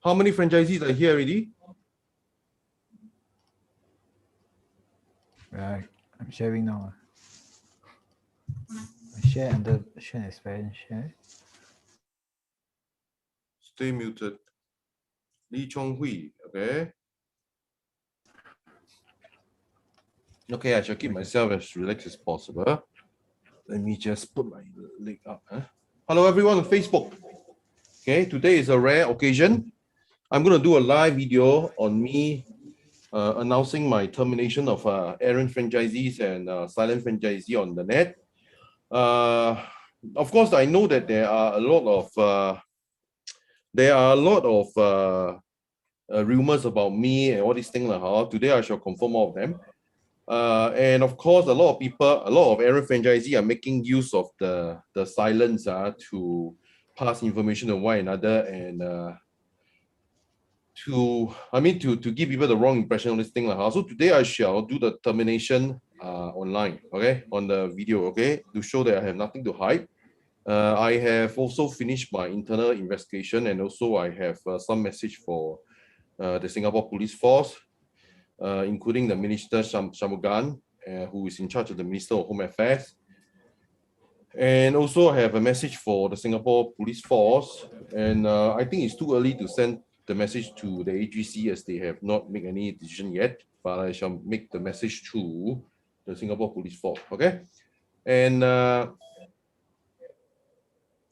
How many franchisees are here already? Right, I'm sharing now. I share under share as parent share. Stay muted. Lee Chong Hui, okay. Okay, I shall keep myself as relaxed as possible. Let me just put my leg up. Hello, everyone on Facebook. Okay, today is a rare occasion. I'm going to do a live video on me announcing my termination of errant franchisees and silent franchisee on the net. Of course, I know that there are a lot of rumors about me and all these things. Today, I shall confirm all of them. And of course, a lot of errant franchisees are making use of the silence to pass information to one another and to give people the wrong impression on this thing. So today I shall do the termination online, okay, on the video, okay, to show that I have nothing to hide. I have also finished my internal investigation, and also I have some message for the Singapore Police Force, including the Minister Shanmugan, who is in charge of the Minister of Home Affairs. And also I have a message for the Singapore Police Force, and I think it's too early to send the message to the AGC as they have not made any decision yet, but I shall make the message to the Singapore Police Force, okay? And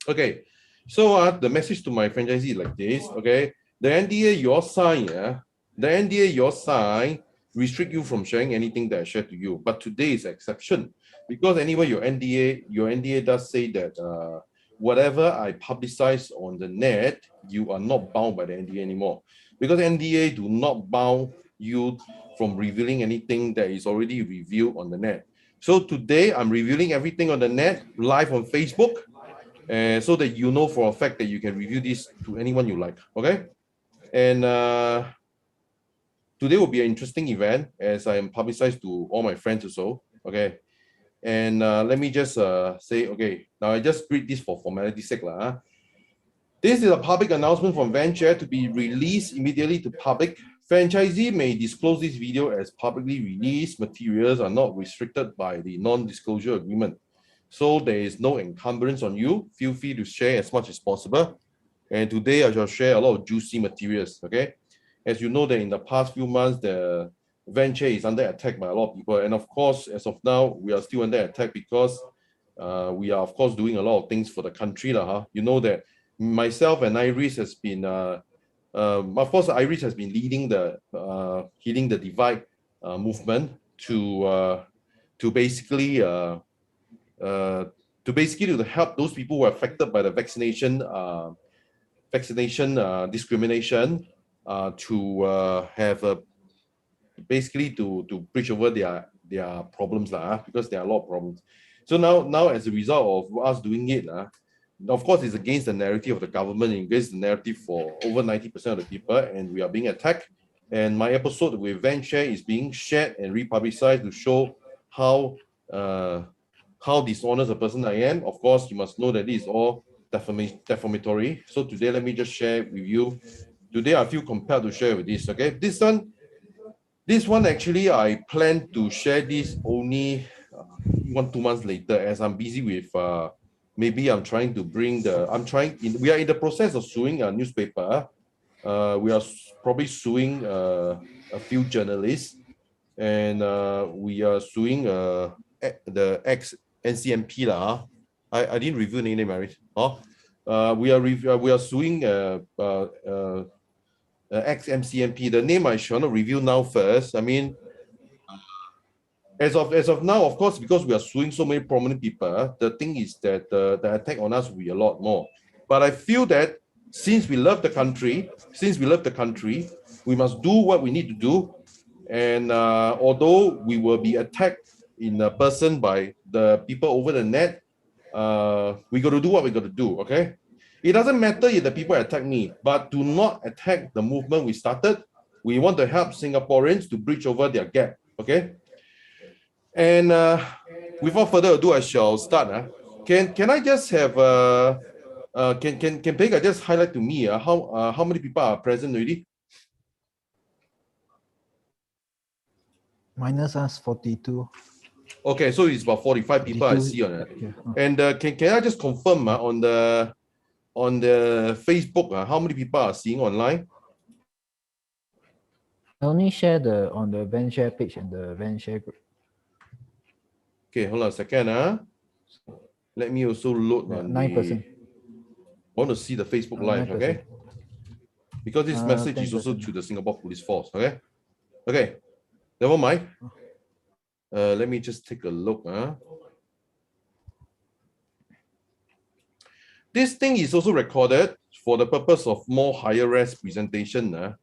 okay, so the message to my franchisee like this, okay? The NDA your sign, the NDA your sign restrict you from sharing anything that I share to you, but today is exception because anyway your NDA does say that whatever I publicize on the net, you are not bound by the NDA anymore, because NDA do not bound you from revealing anything that is already revealed on the net. So today I'm revealing everything on the net live on Facebook, so that you know for a fact that you can review this to anyone you like, okay? And today will be an interesting event as I am publicized to all my friends also, okay? And let me just say, okay, now I just read this for formality's sake. This is a public announcement from VanShare to be released immediately to public. Franchisee may disclose this video as publicly released materials are not restricted by the non-disclosure agreement. So there is no encumbrance on you. Feel free to share as much as possible. And today I shall share a lot of juicy materials, okay? As you know that in the past few months, the VanShare is under attack by a lot of people. And of course, as of now, we are still under attack because we are, of course, doing a lot of things for the country. You know that myself and Iris has been, of course, Iris has been leading the Healing the Divide movement to basically to help those people who are affected by the vaccination discrimination, to have basically to bridge over their problems, because there are a lot of problems. So now as a result of us doing it, of course it's against the narrative of the government, against the narrative for over 90% of the people, and we are being attacked. And my episode with VanShare is being shared and republicized to show how dishonest a person I am. Of course, you must know that this is all defamatory. So today, let me just share with you. Today, I feel compelled to share with this. Okay, this one actually, I plan to share this only 1-2 months later, as I'm busy with. Maybe I'm trying to bring we are in the process of suing a newspaper. We are probably suing a few journalists, and we are suing the ex-NCMP I didn't review the name, Maris. We are suing ex-MCMP. The name I shall not review now first. I mean, as of now, of course, because we are suing so many prominent people, the thing is that the attack on us will be a lot more. But I feel that since we love the country, we must do what we need to do. And although we will be attacked in person by the people over the net, we got to do what we got to do, okay? It doesn't matter if the people attack me, but do not attack the movement we started. We want to help Singaporeans to bridge over their gap, okay? And without further ado, I shall start. Can I just have Can Pega just highlight to me how many people are present already? Minus us 42. Okay, so it's about 45 people I 42, see on it. yeah. And can I just confirm on the Facebook how many people are seeing online? I only share on the Venshare page and the Venshare group. Okay, hold on a second. Let me also load Yeah, on 9%. I want to see the Facebook Live, 9%. okay? Because this message is also 10%. to the Singapore Police Force, okay? Okay, never mind. Let me just take a look. This thing is also recorded for the purpose of more higher res presentation.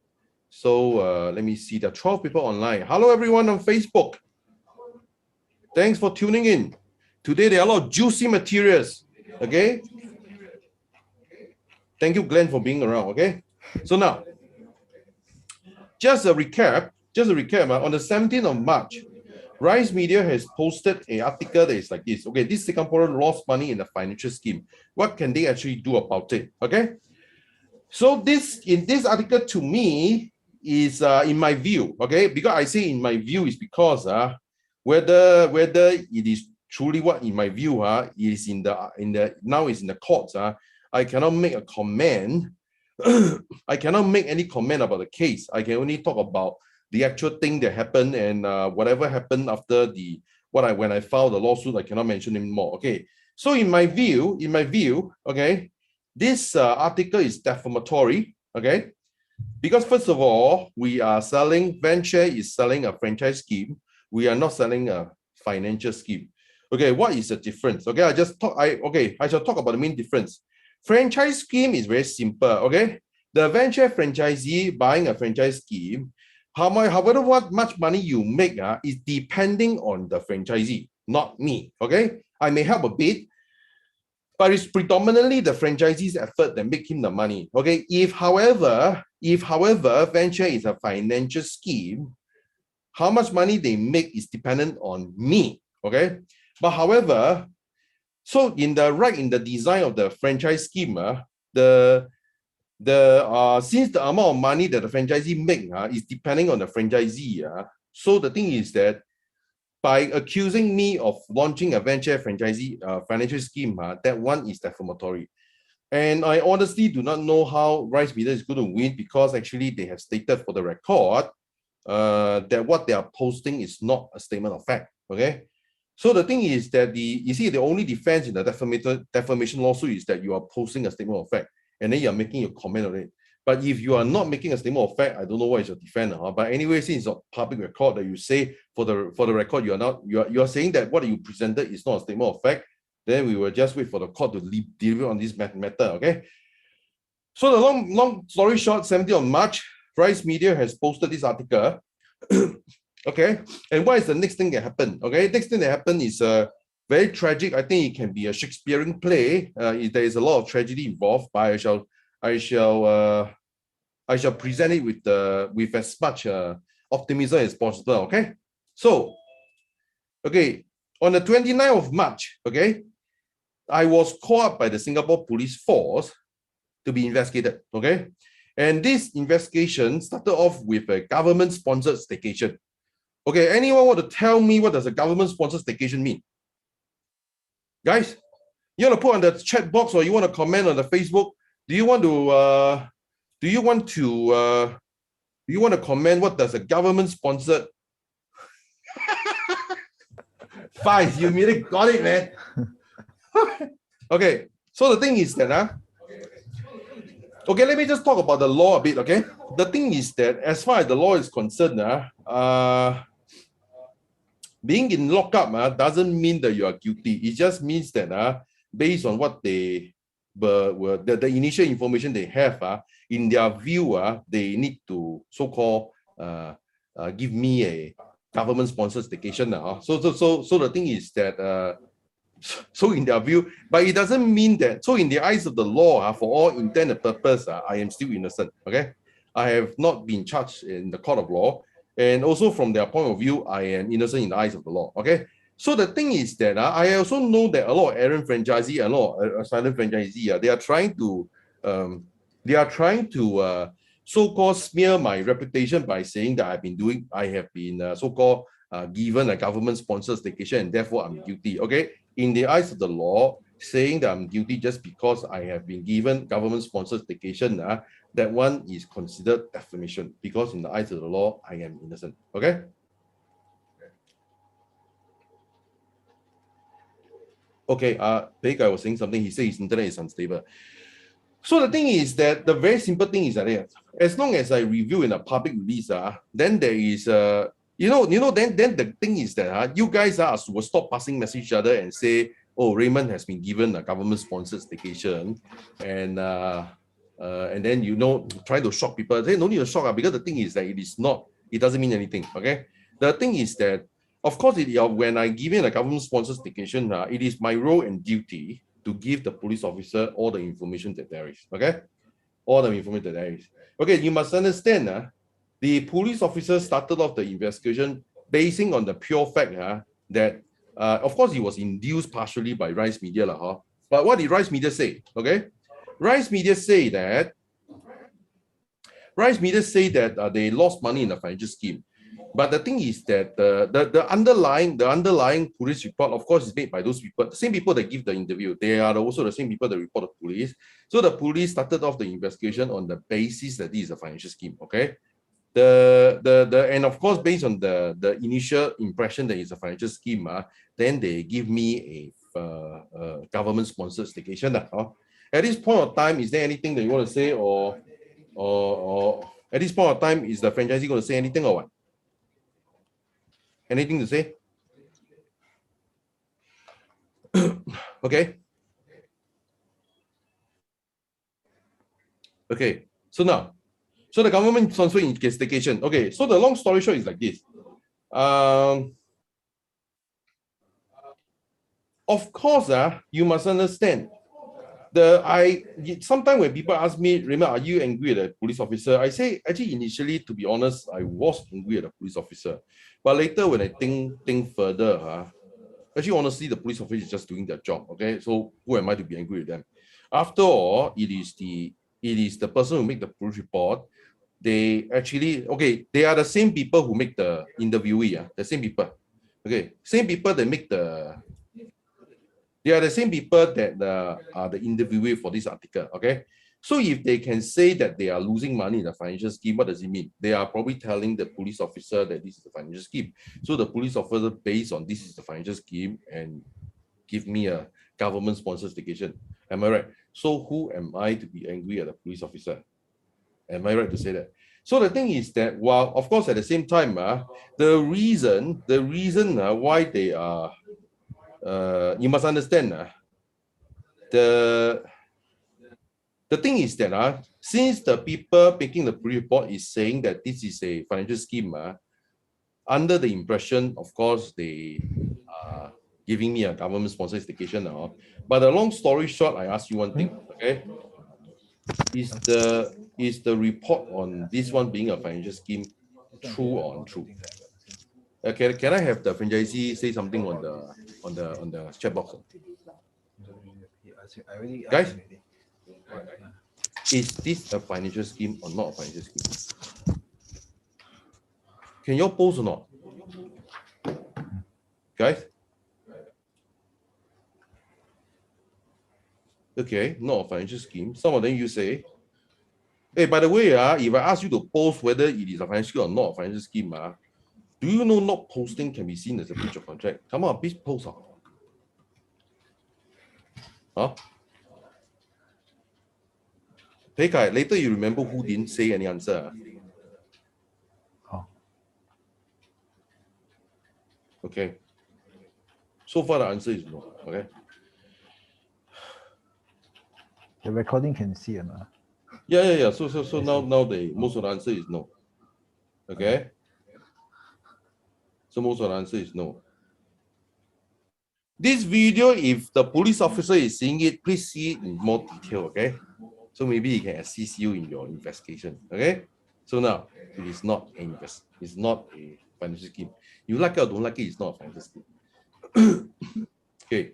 So let me see. There are 12 people online. Hello, everyone on Facebook. Thanks for tuning in. Today, there are a lot of juicy materials. Okay. Thank you, Glenn, for being around. Okay. So now, just a recap. On the 17th of March, Rise Media has posted an article that is like this. Okay, this Singaporean lost money in the financial scheme. What can they actually do about it? Okay. So in this article, to me, is in my view, okay, because I say in my view is because whether it is truly what in my view is now is in the courts, I cannot make a comment. I cannot make any comment about the case. I can only talk about the actual thing that happened, and whatever happened after when I filed the lawsuit, I cannot mention anymore. Okay. So in my view, okay, this article is defamatory, okay? Because first of all, Venture is selling a franchise scheme. We are not selling a financial scheme. Okay, what is the difference? Okay, I shall talk about the main difference. Franchise scheme is very simple, okay? The venture franchisee buying a franchise scheme, however much money you make is depending on the franchisee, not me, okay? I may help a bit, but it's predominantly the franchisee's effort that make him the money. Okay. If however, venture is a financial scheme, how much money they make is dependent on me. Okay. But however, so in the design of the franchise scheme, since the amount of money that the franchisee make is depending on the franchisee, so the thing is that by accusing me of launching a venture franchisee financial scheme, that one is defamatory. And I honestly do not know how Rise Media is going to win, because actually they have stated for the record that what they are posting is not a statement of fact. Okay. So the thing is that the only defense in the defamation lawsuit is that you are posting a statement of fact and then you are making a comment on it. But if you are not making a statement of fact, I don't know what is your defense. But anyway, since it's a public record that you say for the record, you are saying that what you presented is not a statement of fact, then we will just wait for the court to deliver on this matter. Okay. So the long story short, 17th of March, Rise Media has posted this article. Okay. And what is the next thing that happened? Okay. Next thing that happened is very tragic. I think it can be a Shakespearean play. There is a lot of tragedy involved, but I shall present it with as much optimism as possible. Okay. So, okay, on the 29th of March, okay, I was called up by the Singapore Police Force to be investigated. Okay. And this investigation started off with a government-sponsored staycation. Okay, anyone want to tell me what does a government-sponsored staycation mean? Guys, you want to put on the chat box or you want to comment on the Facebook? Do you want to comment what does a government-sponsored? Fine, you immediately got it, man. Okay, so the thing is that okay, let me just talk about the law a bit. Okay, the thing is that as far as the law is concerned, being in lockup doesn't mean that you are guilty. It just means that based on what the initial information they have, in their view, they need to so-called give me a government-sponsored staycation. So the thing is that so in their view, but it doesn't mean that. So in the eyes of the law, for all intent and purpose, I am still innocent. Okay, I have not been charged in the court of law. And also from their point of view, I am innocent in the eyes of the law. Okay. So the thing is that I also know that a lot of errant franchisee, a lot of silent franchisee, they are trying to so-called smear my reputation by saying that I have been so-called given a government-sponsored staycation and therefore I'm guilty. Okay, in the eyes of the law, saying that I'm guilty just because I have been given government-sponsored staycation, that one is considered defamation because in the eyes of the law, I am innocent. Okay. Okay, Pei was saying something. He said his internet is unstable. So the thing is that the very simple thing is that as long as I review in a public release, then there is then the thing is that you guys will stop passing message each other and say, oh, Raymond has been given a government-sponsored staycation, and then try to shock people. They no need to shock because the thing is that it doesn't mean anything. Okay, the thing is that of course when I give in a government-sponsored staycation, it is my role and duty to give the police officer all the information that there is. Okay, all the information that there is. Okay, you must understand. The police officer started off the investigation basing on the pure fact that of course he was induced partially by Rise Media but what did Rise Media say? Okay, Rise Media say that they lost money in the financial scheme. But the thing is that the underlying police report, of course, is made by those people, the same people that give the interview. They are also the same people that report to police. So the police started off the investigation on the basis that this is a financial scheme. Okay, and of course, based on the initial impression that it's a financial scheme, then they give me a government-sponsored staycation. At this point of time, is there anything that you want to say, or at this point of time, is the franchisee going to say anything or what? Anything to say? Okay. Okay. So the government transfer investigation. Okay. So the long story short is like this. Of course, you must understand. Sometimes when people ask me, Raymond, are you angry at the police officer? I say, actually, initially, to be honest, I was angry at the police officer. But later, when I think further, actually, honestly, the police officer is just doing their job. Okay, so who am I to be angry with them? After all, it is the person who make the police report. They are the same people who make the interviewee. The same people. Okay, same people that make they are the same people that are the interviewee for this article. Okay, so if they can say that they are losing money in the financial scheme, what does it mean? They are probably telling the police officer that this is the financial scheme. So the police officer, based on this is the financial scheme, and give me a government-sponsored staycation. Am I right? So who am I to be angry at the police officer? Am I right to say that? So the thing is that, while of course at the same time, the reason why they are, you must understand, the thing is that since the people making the report is saying that this is a financial scheme, under the impression, of course, they are giving me a government-sponsored staycation. But the long story short, I ask you one thing, okay? Is the report on this one being a financial scheme true or untrue? Can I have the franchisee say something on the chat box? Guys, is this a financial scheme or not a financial scheme? Can you post or not? Guys? Okay, not a financial scheme. Some of them you say. Hey, by the way, if I ask you to post whether it is a financial scheme or not a financial scheme, do you know not posting can be seen as a breach of contract? Come on, please post. Hey, Kai, later you remember who didn't say any answer. Okay. So far, the answer is no. Okay. The recording can see or not? Yeah. So now most of the answer is no. Okay. So most of the answer is no. This video, if the police officer is seeing it, please see it in more detail. Okay. So maybe he can assist you in your investigation. Okay. So now it is not a financial scheme. You like it or don't like it, it's not a financial scheme. Okay.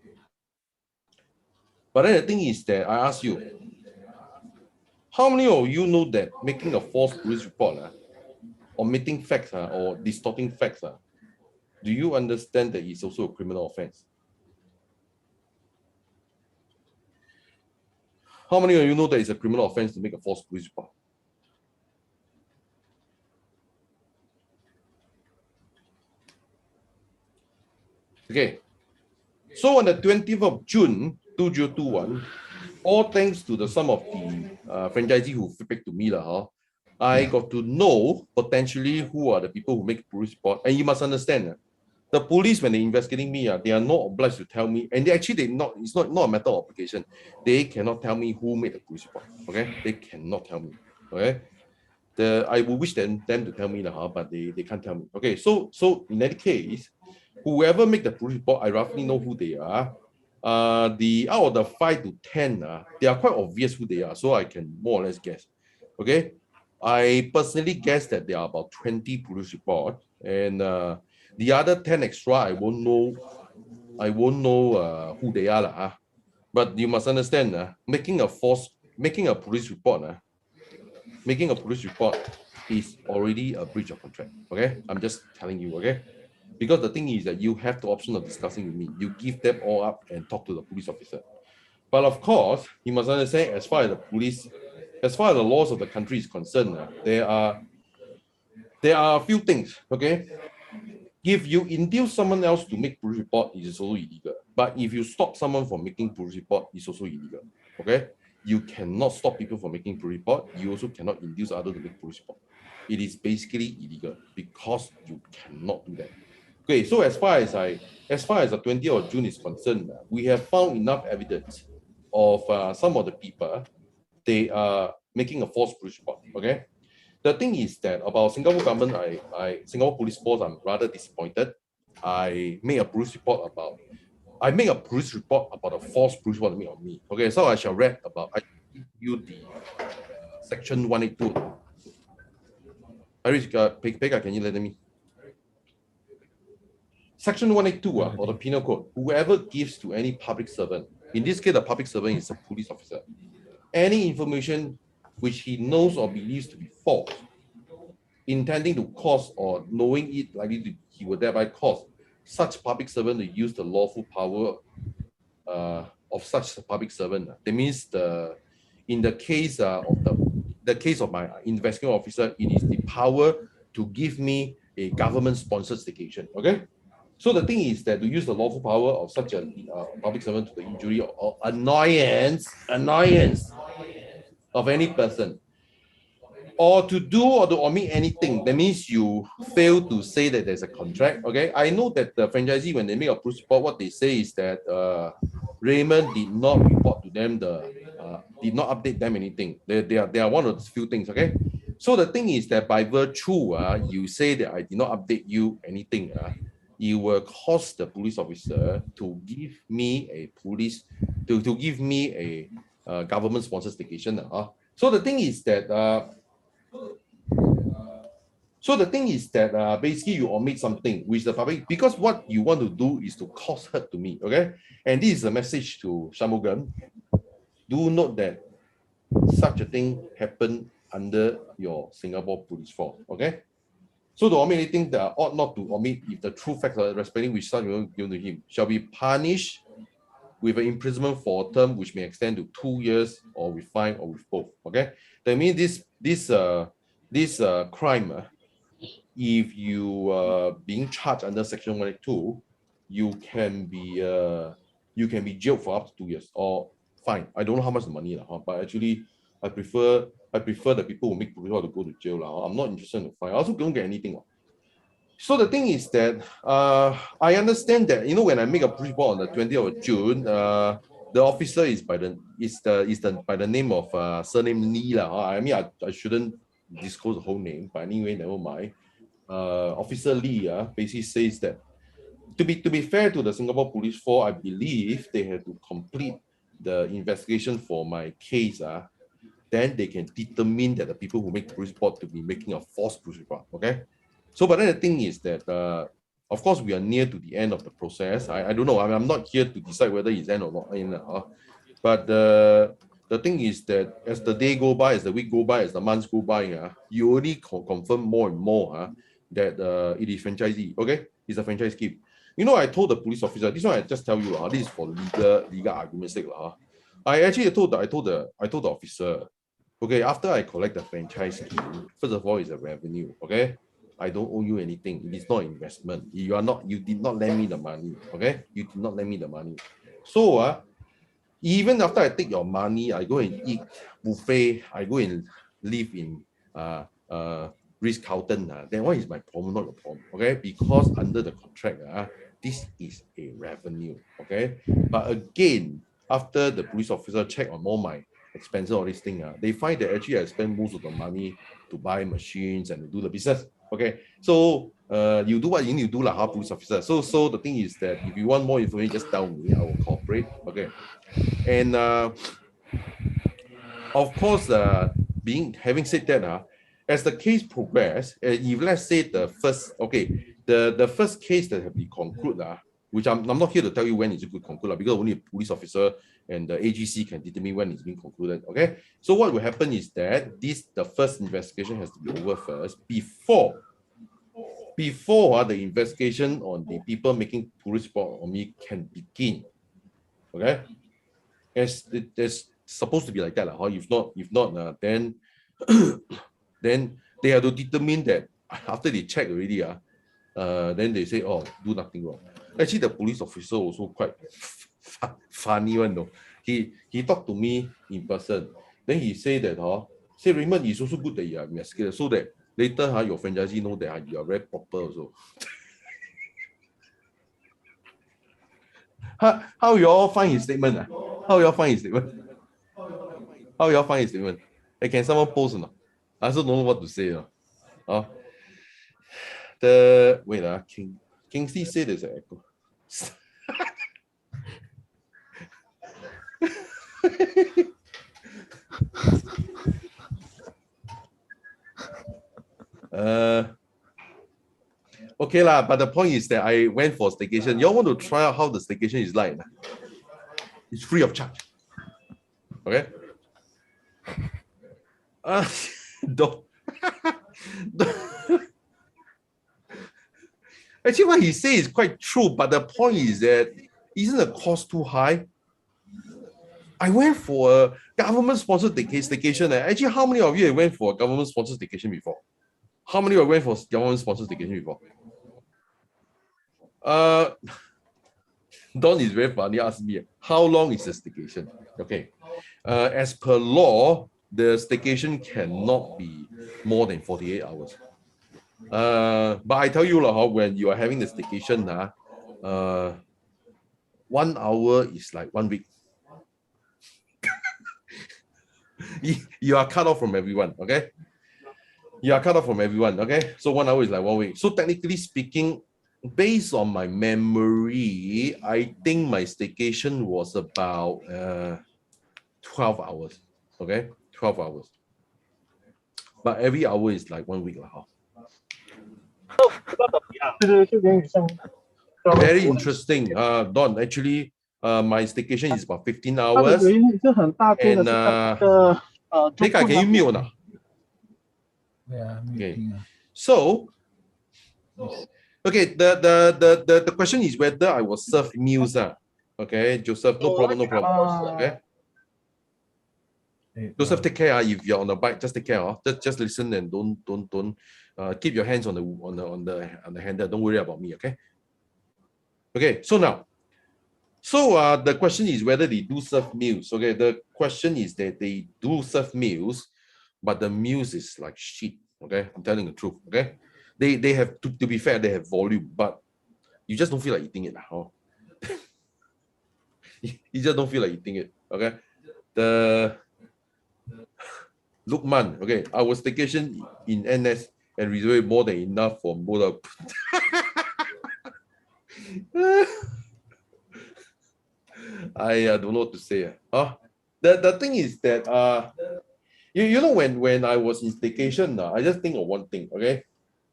But then the thing is that I ask you, how many of you know that making a false police report omitting facts or distorting facts, do you understand that it's also a criminal offense? How many of you know that it's a criminal offense to make a false police report? Okay. So on the 20th of June, 2021, all thanks to the some of the franchisee who feedback to me, I got to know potentially who are the people who make police report. And you must understand, the police, when they're investigating me, they are not obliged to tell me, and it's not a matter of obligation. They cannot tell me who made the police report. Okay, they cannot tell me. Okay, I would wish them to tell me, but they can't tell me. Okay, so in that case, whoever make the police report, I roughly know who they are. The out of the 5 to 10, they are quite obvious who they are, so I can more or less guess. Okay, I personally guess that there are about 20 police reports, and the other 10 extra, I won't know who they are. But you must understand, making a police report is already a breach of contract. Okay, I'm just telling you. Okay, because the thing is that you have the option of discussing with me. You give them all up and talk to the police officer. But of course, you must understand, as far as the laws of the country is concerned, there are a few things. Okay, if you induce someone else to make police report, it is also illegal. But if you stop someone from making police report, it's also illegal. Okay, you cannot stop people from making police report. You also cannot induce others to make police report. It is basically illegal because you cannot do that. Okay, so as far as the 20th of June is concerned, we have found enough evidence of some of the people, they are making a false police report. Okay, the thing is that about Singapore government, Singapore police force, I'm rather disappointed. I made a police report about a false police report made on me. Okay, so I shall read about. I give you the section 182. Pega, can you let me? Section 182 of the Penal Code, whoever gives to any public servant, in this case, the public servant is a police officer, any information which he knows or believes to be false, intending to cause or knowing it likely he will thereby cause such public servant to use the lawful power of such public servant. That means in the case of the case of my investigating officer, it is the power to give me a government-sponsored litigation. Okay. So the thing is that to use the lawful power of such a public servant to the injury or annoyance of any person, or to do or to omit anything, that means you fail to say that there's a contract. Okay, I know that the franchisee, when they make a police report, what they say is that Raymond did not report to them did not update them anything. They are one of the few things. Okay, so the thing is that by virtue you say that I did not update you anything, you will cause the police officer to give me a government sponsored litigation. So the thing is that basically you omit something which the public, because what you want to do is to cause hurt to me. Okay, and this is a message to Shanmugan. Do note that such a thing happened under your Singapore police force. Okay, so to omit anything that ought not to omit, if the true facts are respecting which such given to him, shall be punished with an imprisonment for a term which may extend to 2 years, or with fine, or with both. Okay, that means this crime, if you are being charged under Section 182, you can be jailed for up to 2 years, or fine. I don't know how much the money, but actually I prefer the people who make police to go to jail. I'm not interested in the fine. I also don't get anything. So the thing is that I understand that, when I make a police report on the 20th of June, the officer is by the name of surname Lee. I mean, I shouldn't disclose the whole name, but anyway, never mind. Officer Lee basically says that to be fair to the Singapore Police Force, I believe they have to complete the investigation for my case. Then they can determine that the people who make the police report to be making a false police report. Okay. So, but then the thing is that Of course, we are near to the end of the process. I don't know. I'm not here to decide whether it's end or not end. But the thing is that as the day go by, as the week go by, as the months go by, you only confirm more and more that it is franchisee. Okay, it's a franchise scheme. You know, I told the police officer, this one I just tell you, this is for legal argument's sake. I actually told the officer, okay, after I collect the franchise scheme, first of all, it's a revenue. Okay, I don't owe you anything. It is not investment. You did not lend me the money. Okay, you did not lend me the money. So even after I take your money, I go and eat buffet, I go and live in Ritz-Carlton, then what is my problem? Not your problem. Okay, because under the contract, this is a revenue. Okay, but again, after the police officer check on all my expenses, all these things, they find that actually I spend most of the money to buy machines and to do the business. Okay, so you do what you need to do, police officer. So the thing is that if you want more information, just tell me, I will cooperate. Okay, and of course, having said that, as the case progress, if let's say the first case that have been concluded, which I'm not here to tell you when it's going to conclude, because only a police officer and the AGC can determine when it's being concluded. Okay, so what will happen is that the first investigation has to be over first before the investigation on the people making police report on me can begin. Okay, as there's supposed to be like that. If not, then then they have to determine that after they check already, then they say, oh, do nothing wrong. Actually, the police officer also quite funny one though. He talked to me in person. Then he said that say Raymond, it's also good that you are investigated so that later your franchisee know that you are very proper also. How you all find his statement? How you all find his statement? How you all find his statement? Hey, can someone post or not? I also don't know what to say. Wait, Kingsley said there's an echo. Okay lah, but the point is that I went for staycation. You all want to try out how the staycation is like? It's free of charge. Okay. Don't. Actually, what he says is quite true, but the point is that isn't the cost too high? I went for a government-sponsored staycation. Actually, how many of you went for a government-sponsored staycation before? How many of you went for government-sponsored staycation before? Don is very funny. Ask me, how long is the staycation? Okay. As per law, the staycation cannot be more than 48 hours. But I tell you, when you are having the staycation, 1 hour is like 1 week. You are cut off from everyone, okay? You are cut off from everyone, okay? So 1 hour is like 1 week. So technically speaking, based on my memory, I think my staycation was about 12 hours, okay? 12 hours. But every hour is like 1 week. Very interesting. Don, actually, my staycation is about 15 hours. And can you mute or not? Yeah. Okay. So, okay, the question is whether I was served meals. Okay, Joseph, no problem. Okay. Joseph, take care. If you're on the bike, just take care. Just listen and don't keep your hands on the handle. Don't worry about me. Okay. Okay. So now, the question is whether they do serve meals. Okay. The question is that they do serve meals, but the meals is like shit. Okay. I'm telling the truth. Okay. They have to be fair. They have volume, but you just don't feel like eating it. You just don't feel like eating it. Okay. Lukman, okay, our staycation in NS and reserve more than enough for both. I don't know what to say. The thing is that you know when I was in staycation, I just think of one thing. Okay,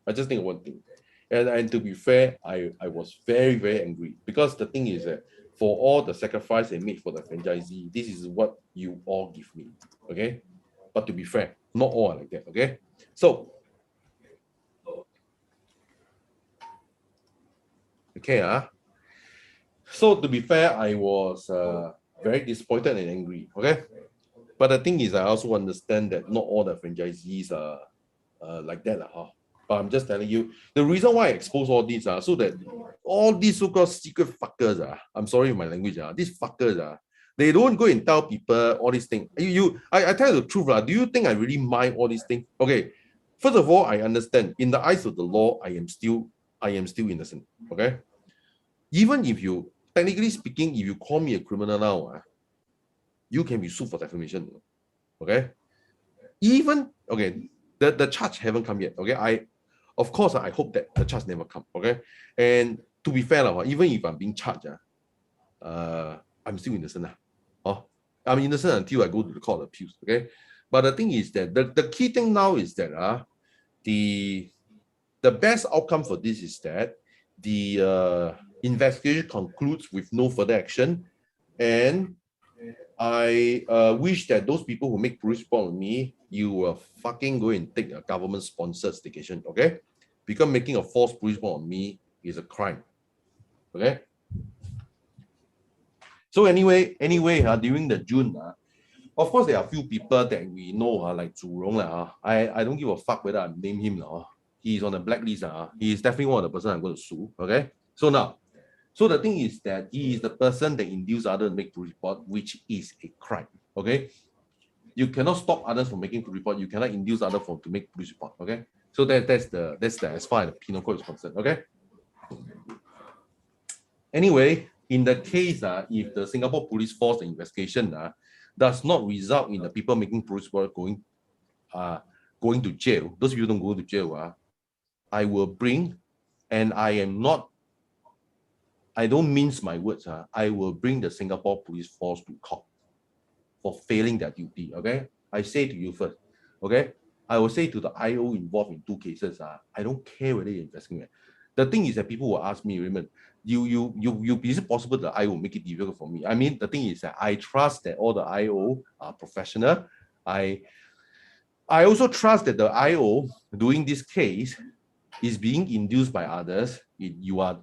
I just think of one thing. And to be fair, I was very, very angry because the thing is that for all the sacrifice they made for the franchisee, this is what you all give me. Okay. But to be fair, not all are like that. Okay. So, okay. So to be fair, I was very disappointed and angry. Okay. But the thing is, I also understand that not all the franchisees are like that. But I'm just telling you, the reason why I expose all these so that all these so-called secret fuckers, I'm sorry for my language, these fuckers, they don't go and tell people all these things. I tell you the truth, do you think I really mind all these things? Okay, first of all, I understand in the eyes of the law, I am still innocent. Okay, even if you, technically speaking, if you call me a criminal now, you can be sued for defamation. Okay, even okay, the charge haven't come yet. Okay, of course I hope that the charge never come. Okay, and to be fair, even if I'm being charged, I'm still innocent. I'm innocent until I go to the court of appeals. Okay, but the thing is that the key thing now is that the best outcome for this is that the investigation concludes with no further action, and I wish that those people who make police report on me, you will fucking go and take a government-sponsored station, okay? Because making a false police report on me is a crime, okay? So anyway, during the June, of course, there are a few people that we know, like Zhu Rong. I don't give a fuck whether I name him. He's on the blacklist. He is definitely one of the person I'm going to sue, okay? So now, so the thing is that he is the person that induced others to make police report, which is a crime. Okay, you cannot stop others from making police report. You cannot induce others to make police report. Okay, so that's the as far as the penal code is concerned. Okay. Anyway, in the case if the Singapore Police Force investigation does not result in the people making police report going to jail, those people don't go to jail. I will bring, and I don't mince my words. I will bring the Singapore Police Force to court for failing their duty. Okay, I say to you first. Okay, I will say to the IO involved in 2 cases. I don't care whether you're investigating. The thing is that people will ask me, Raymond, is it possible that I will make it difficult for me? I mean, the thing is that I trust that all the IO are professional. I also trust that the IO doing this case is being induced by others. You are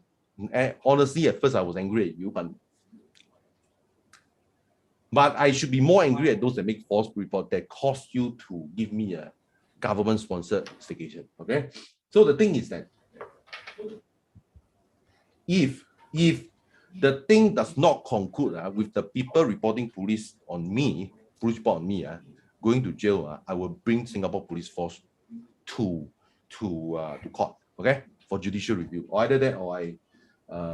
honestly, at first I was angry at you, but I should be more angry at those that make false report that cost you to give me a government-sponsored station. Okay, so the thing is that if the thing does not conclude with the people reporting police report on me, going to jail, I will bring Singapore Police Force to court. Okay, for judicial review. Or either that, or I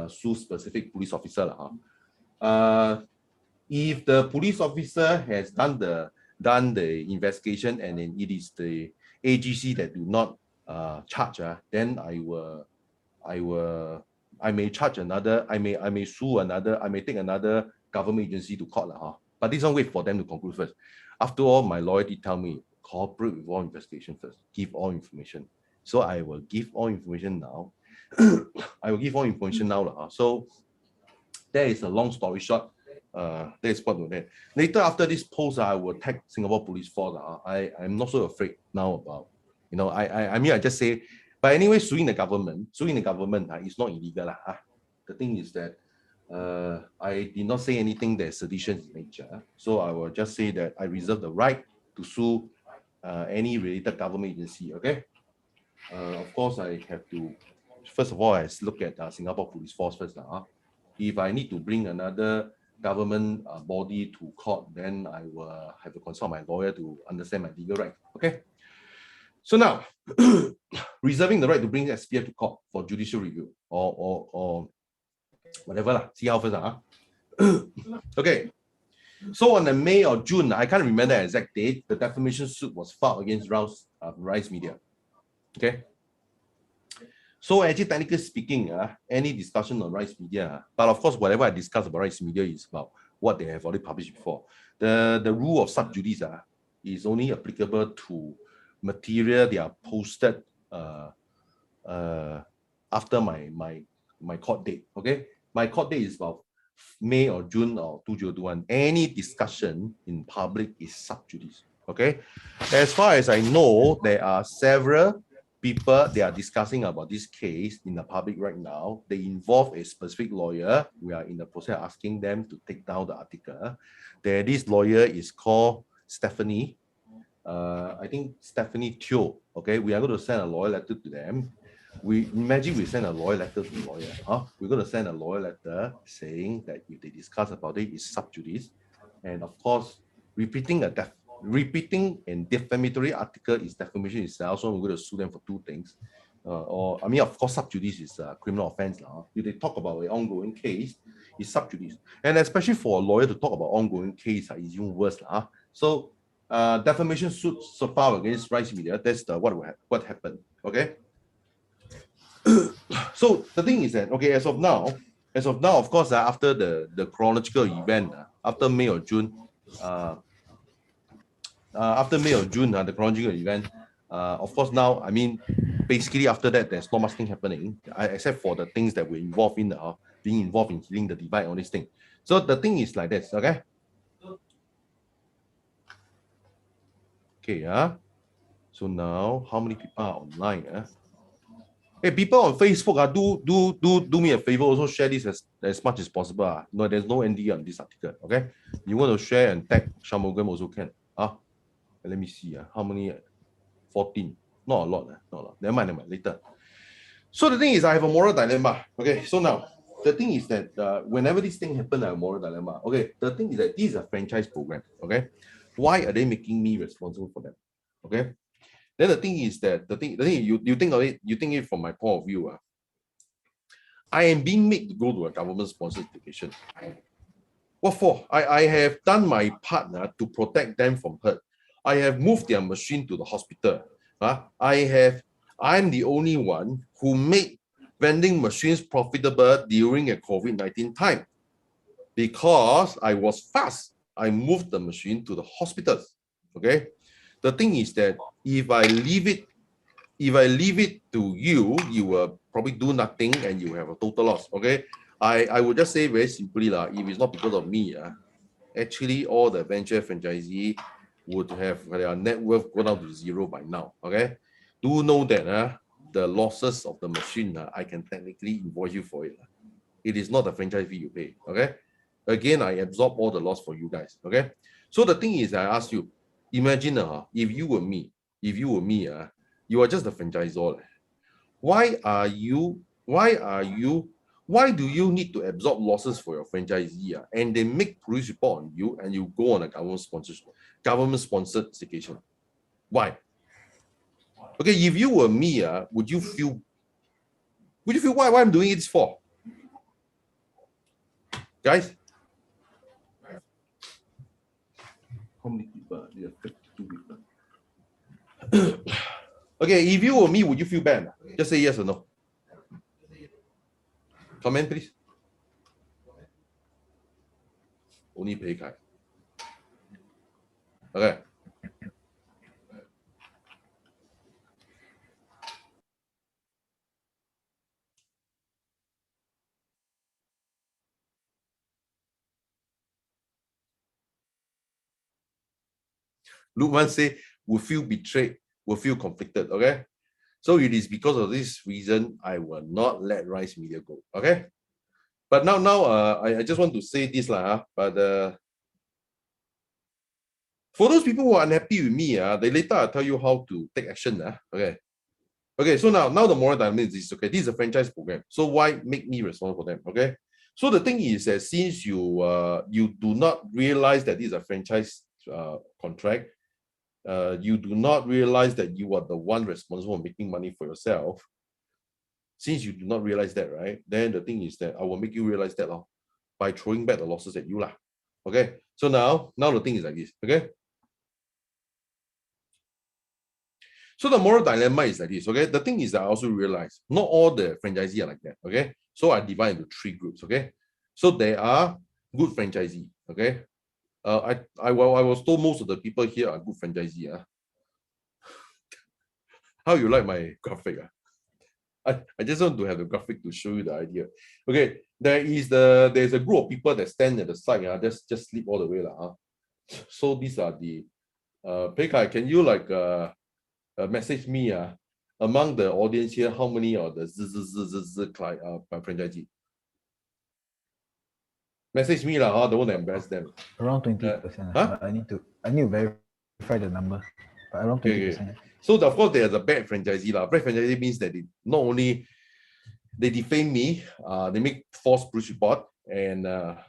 sue specific police officer. If the police officer has done the investigation and then it is the AGC that do not charge, then I may charge another, I may sue another, I may take another government agency to court. But this one wait for them to conclude first. After all, my loyalty tell me cooperate with all investigation first, give all information. So I will give all information now. I will give all information now. So that is a long story short. That is what that. Later after this post, I will tag Singapore Police Force. I'm not so afraid now about, I mean, I just say, but anyway, suing the government is not illegal. The thing is that I did not say anything that is sedition in nature. So I will just say that I reserve the right to sue any related government agency. Okay. Of course, I have to, first of all, I look at Singapore Police Force first. If I need to bring another government body to court, then I will have to consult my lawyer to understand my legal right. Okay. So now, reserving the right to bring SPF to court for judicial review or whatever. See how first. Okay. So on the May or June, I can't remember the exact date, the defamation suit was filed against Rise Media. Okay. So actually, technically speaking, any discussion on Rise Media, but of course, whatever I discuss about Rise Media is about what they have already published before. The rule of sub judice is only applicable to material they are posted after my court date. Okay, my court date is about May or June or 2021. Any discussion in public is sub judice. Okay, as far as I know, there are several people they are discussing about this case in the public right now. They involve a specific lawyer. We are in the process of asking them to take down the article. This lawyer is called Stephanie. I think Stephanie Teo. Okay, we are going to send a lawyer letter to them. We imagine we send a lawyer letter to the lawyer. We're going to send a lawyer letter saying that if they discuss about it, it's sub judice. And of course, repeating and defamatory article is defamation itself. So we're going to sue them for two things. Of course, sub judice is a criminal offense. If they talk about an ongoing case, it's sub judice. And especially for a lawyer to talk about ongoing case is even worse. So defamation suit so far against Rise Media, that's what happened. Okay. So the thing is that, okay, as of now, of course, after the chronological event, after May or June, the chronological event, of course, now, I mean, basically after that, there's not much thing happening, except for the things that we're involved in, being involved in healing the divide, all these things. So the thing is like this, okay? Okay, so now, how many people are online? Hey, people on Facebook, do me a favor, also share this as much as possible. No, there's no ND on this article, okay? You want to share and tag Shanmugan also can. Let me see, how many? 14. Not a lot, not a lot. Never mind, later. So the thing is, I have a moral dilemma, okay? So now, the thing is that whenever this thing happens, I have a moral dilemma. Okay, the thing is that this is a franchise program, okay? Why are they making me responsible for them, okay? Then the thing is that you think of it, you think it from my point of view. I am being made to go to a government-sponsored litigation. What for? I have done my part to protect them from hurt. I have moved their machine to the hospital. I'm the only one who made vending machines profitable during a COVID-19 time. Because I was fast, I moved the machine to the hospitals. Okay. The thing is that if I leave it to you, you will probably do nothing and you have a total loss. Okay. I would just say very simply, if it's not because of me, actually all the venture franchisee would have their net worth go down to zero by now. Okay. Do know that the losses of the machine, I can technically invoice you for it. It is not the franchise fee you pay. Okay. Again, I absorb all the loss for you guys. Okay. So the thing is, I ask you, imagine if you were me, you are just the franchisor. Why do you need to absorb losses for your franchisee and they make police report on you and you go on a government-sponsored litigation? Why? Okay, if you were me, would you feel why I'm doing it for? Guys? How many people? There are 52 people. Okay, if you were me, would you feel bad? Just say yes or no. Comment, please. Only pay card. Okay. Lukman say, will feel betrayed, will feel conflicted. Okay. So it is because of this reason I will not let Rise Media go. Okay. But now, I just want to say this but for those people who are unhappy with me, they later I'll tell you how to take action. Okay. Okay, so now the moral dilemma is this. Okay, this is a franchise program. So why make me responsible for them? Okay. So the thing is that since you do not realize that this is a franchise contract, you do not realize that you are the one responsible for making money for yourself. Since you do not realize that, right? Then the thing is that I will make you realize that by throwing back the losses at you. Okay. So now the thing is like this. Okay. So the moral dilemma is like this. Okay. The thing is that I also realize not all the franchisees are like that. Okay. So I divide into 3 groups. Okay. So there are good franchisee. Okay. I was told most of the people here are good franchisee. How you like my graphic? I just want to have the graphic to show you the idea. Okay, there's a group of people that stand at the side, just sleep all the way. So these are the Pei Kai, can you like message me among the audience here, how many are the client franchisee? Message me lah, don't embarrass them. Around 20%. I need to verify the number. But around 20%. Okay. So of course there's a bad franchisee lah. Bad franchisee means that they not only they defame me, they make false police report, and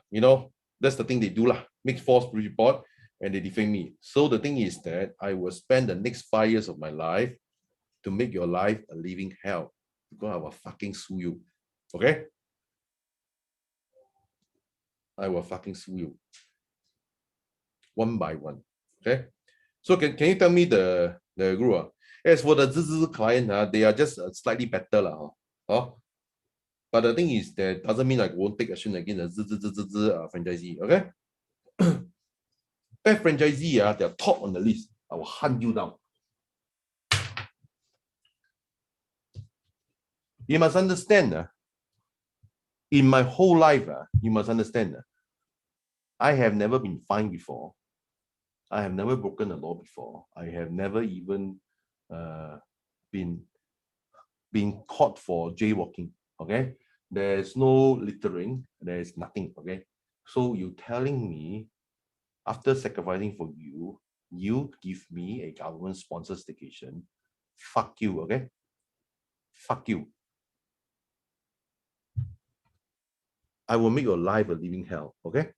you know, that's the thing they do lah. Make false police report and they defame me. So the thing is that I will spend the next 5 years of my life to make your life a living hell, because I will fucking sue you. Okay? I will fucking sue you. One by one. Okay? So can you tell me the group? As for the client, they are just slightly better lah. But the thing is that doesn't mean I won't take action against the franchisee. Okay? Bad franchisee, they're top on the list. I will hunt you down. You must understand, in my whole life, you must understand, I have never been fined before. I have never broken the law before. I have never even been caught for jaywalking. Okay, there's no littering. There's nothing. Okay, so you telling me, after sacrificing for you, you give me a government-sponsored staycation? Fuck you. Okay, fuck you. I will make your life a living hell. Okay,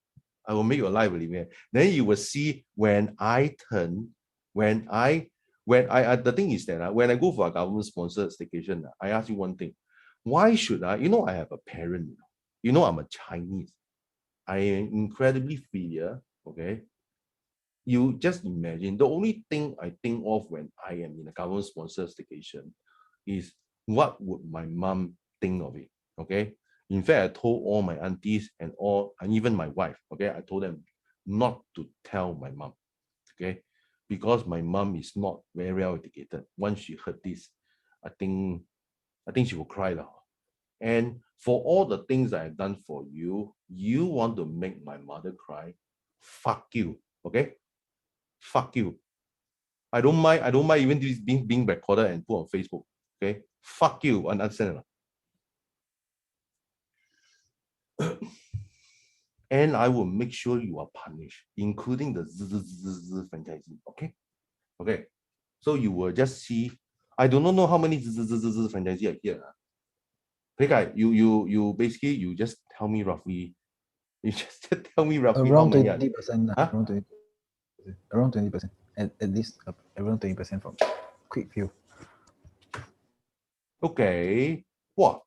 I will make your life a living hell. Then you will see when I turn, the thing is that when I go for a government-sponsored staycation, I ask you one thing: why should I? You know, I have a parent. You know, I'm a Chinese. I am incredibly filial. Okay, you just imagine, the only thing I think of when I am in a government-sponsored staycation is what would my mom think of it. Okay. In fact, I told all my aunties and even my wife, okay, I told them not to tell my mom, okay, because my mom is not very well educated. Once she heard this, I think she will cry now. And for all the things I have done for you, you want to make my mother cry? Fuck you, okay? Fuck you. I don't mind even this being recorded and put on Facebook, okay? Fuck you, understand? And I will make sure you are punished, including the franchisee. Okay, okay. So you will just see. I do not know how many franchisee are here. Hey guy, you basically you just tell me roughly. You just tell me roughly around how many 20%. Around 20%. At least around 20% from quick view. Okay. Wow,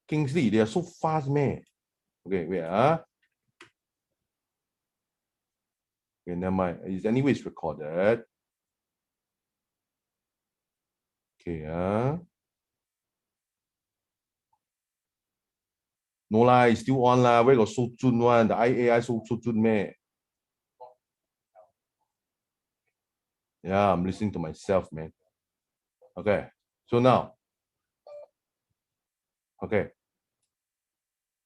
Kingsley, they are so fast, man. Okay, wait. Okay, never mind. It's anyways recorded. Okay, no lah, it's still on lah. Where got so soon one? The AI so soon, man. Yeah, I'm listening to myself, man. Okay, so now, okay.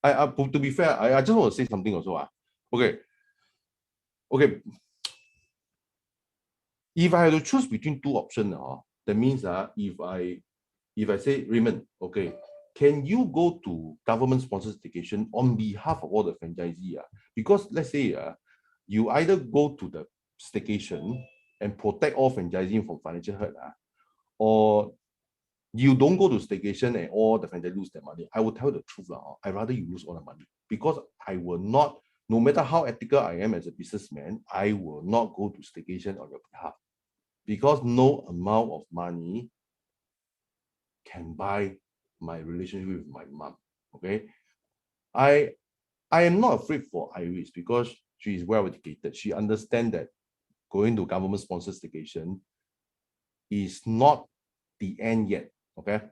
To be fair, I just want to say something also. Okay. Okay. If I have to choose between two options, that means if I say, Raymond, okay, can you go to government-sponsored staycation on behalf of all the franchisee? Because let's say you either go to the staycation and protect all franchisee from financial hurt, or you don't go to staycation and all the franchise lose their money. I will tell you the truth. I'd rather you lose all the money, because I will not, no matter how ethical I am as a businessman, I will not go to staycation on your behalf, because no amount of money can buy my relationship with my mom. Okay, I am not afraid for Iris because she is well educated. She understands that going to government-sponsored staycation is not the end yet. Okay,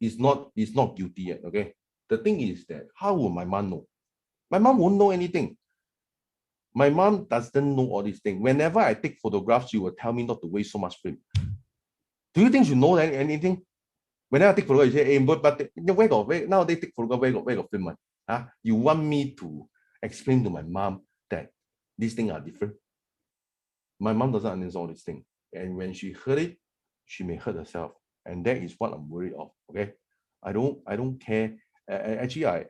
it's not guilty yet. Okay, the thing is that how will my mom know? My mom won't know anything. My mom doesn't know all these things. Whenever I take photographs, she will tell me not to waste so much film. Do you think she knows anything? When I take photograph, you say, hey, but where nowadays take photograph, where got film? You want me to explain to my mom that these things are different? My mom doesn't understand all these things. And when she heard it, she may hurt herself. And that is what I'm worried of. Okay. I don't care. Actually,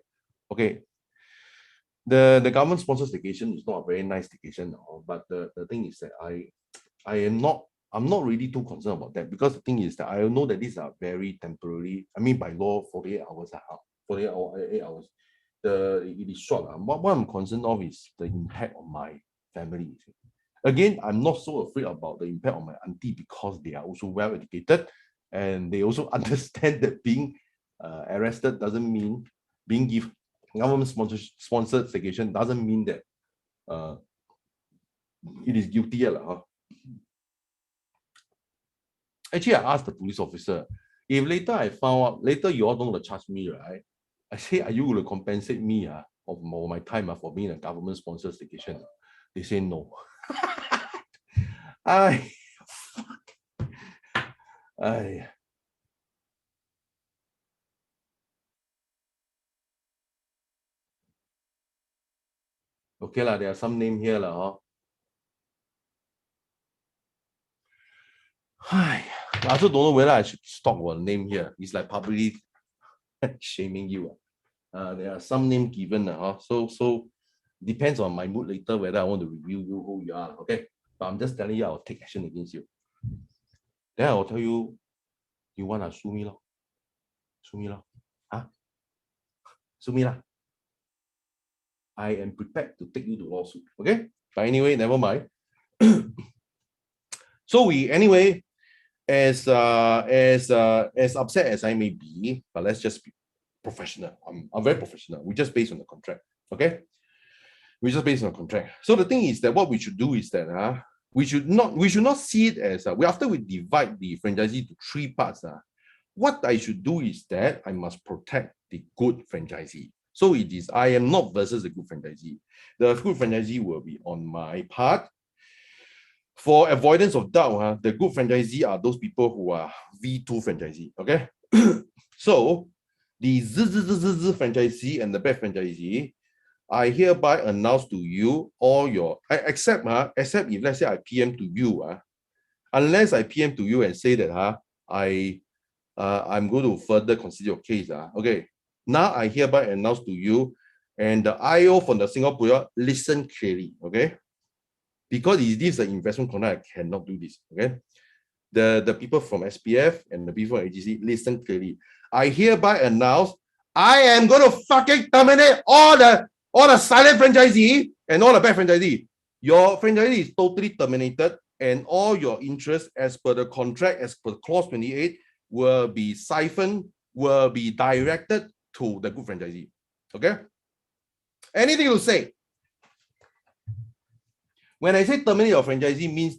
the government sponsors litigation is not a very nice litigation, but the thing is that I'm not really too concerned about that, because the thing is that I know that these are very temporary. I mean, by law, 48 hours are out. 48 hours. It is short. What I'm concerned of is the impact on my family. Again, I'm not so afraid about the impact on my auntie, because they are also well educated and they also understand that being arrested doesn't mean being given government sponsored litigation doesn't mean that it is guilty. Actually, I asked the police officer, if later I found out, later you all don't want to charge me, right? I say, are you going to compensate me of my time for being a government sponsored litigation? They say no. Okay lah, there are some name here lah. I also don't know whether I should stop our name here. It's like publicly shaming you. There are some name given. So depends on my mood later whether I want to review you who you are. Okay, but I'm just telling you I'll take action against you. Then I'll tell you, you wanna sue me, sue me, sue me. I am prepared to take you to lawsuit. Okay, but anyway, never mind. So anyway, as upset as I may be, but let's just be professional. I'm very professional. We just based on the contract. Okay, we just based on the contract. So the thing is that what we should do is that we should not see it as after we divide the franchisee to 3 parts. What I should do is that I must protect the good franchisee. So it is I am not versus the good franchisee. The good franchisee will be on my part. For avoidance of doubt, the good franchisee are those people who are V2 franchisee. Okay, so the franchisee and the bad franchisee, I hereby announce to you all your except if let's say I PM to you, unless I PM to you and say that I'm going to further consider your case. Okay, now I hereby announce to you, and the IO from the Singapore, listen clearly. Okay, because it is an investment contract, I cannot do this. Okay, the people from SPF and the people from AGC, listen clearly. I hereby announce I am going to fucking terminate all the silent franchisee and all the bad franchisee. Your franchisee is totally terminated, and all your interests as per the contract, as per clause 28, will be siphoned, will be directed to the good franchisee. Okay? Anything to say? When I say terminate your franchisee, means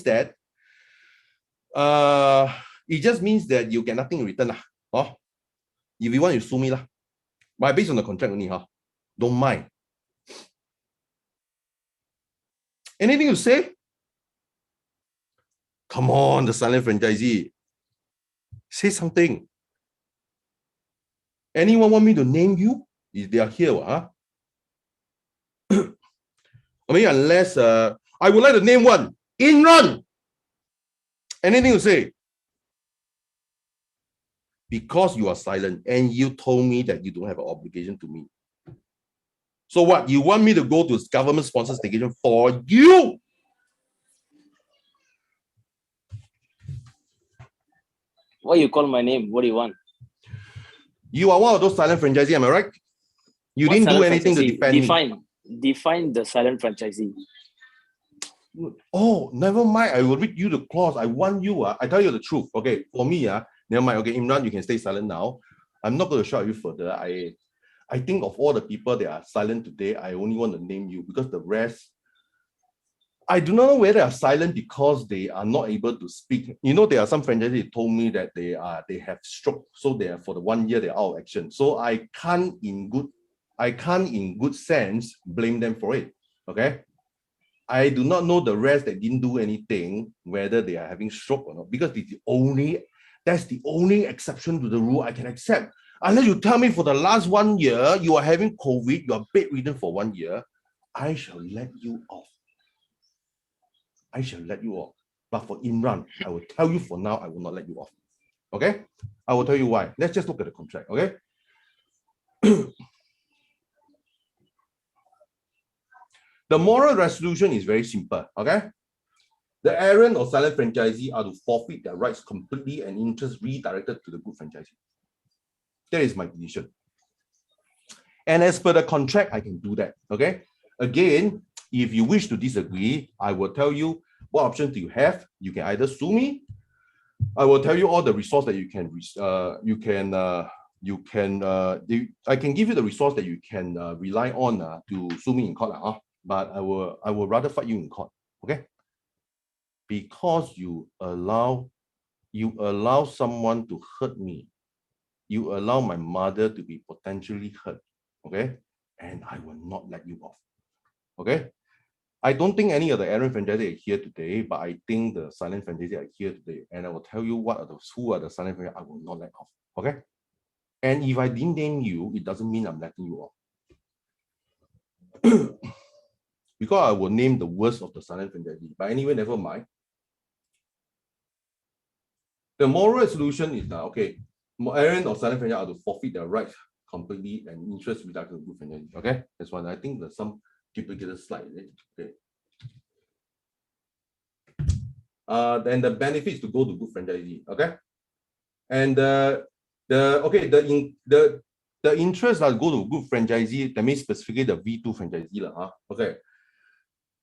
that it just means that you get nothing in return. If you want, you sue me. But based on the contract only. Don't mind. Anything to say? Come on, the silent franchisee. Say something. Anyone want me to name you? If they are here, I mean, unless I would like to name one. Errant. Anything to say? Because you are silent and you told me that you don't have an obligation to me. So what? You want me to go to government-sponsored litigation for you? Why you call my name? What do you want? You are one of those silent franchisee, am I right? You didn't do anything to defend me. Define the silent franchisee. Oh, never mind. I will read you the clause. I want you. I tell you the truth. Okay, for me, never mind. Okay, Errant, you can stay silent now. I'm not going to shout you further. I think of all the people that are silent today, I only want to name you, because the rest, I do not know whether they are silent because they are not able to speak. You know, there are some franchisees who told me that they have stroke, so they are for the 1 year they're out of action. So I can't in good sense blame them for it. Okay. I do not know the rest that didn't do anything, whether they are having stroke or not, because it's That's the only exception to the rule I can accept. Unless you tell me for the last 1 year, you are having COVID, you are bedridden for 1 year, I shall let you off. I shall let you off. But for in-run, I will tell you for now, I will not let you off. Okay? I will tell you why. Let's just look at the contract, okay? The moral resolution is very simple, okay? The errant or silent franchisee are to forfeit their rights completely and interest redirected to the good franchisee. That is my position. And as per the contract, I can do that, okay? Again, if you wish to disagree, I will tell you what options do you have. You can either sue me. I will tell you all the resource that you can, I can give you the resource that you can rely on to sue me in court, but I will rather fight you in court, okay? Because you allow someone to hurt me. You allow my mother to be potentially hurt, okay? And I will not let you off, okay? I don't think any of the errant franchisees are here today, but I think the silent franchisees are here today, and I will tell you who are the silent franchisees I will not let off, okay? And if I didn't name you, it doesn't mean I'm letting you off. Because I will name the worst of the silent franchisee. But anyway, never mind. The moral solution is that, okay, errant or silent franchisee are to forfeit their rights completely and interest reduction to good franchisee. Okay, that's one. I think there's some duplicated slide. Okay. Then the benefits to go to good franchisee. Okay, and the interest that go to good franchisee, that means specifically the V2 franchisee. Okay.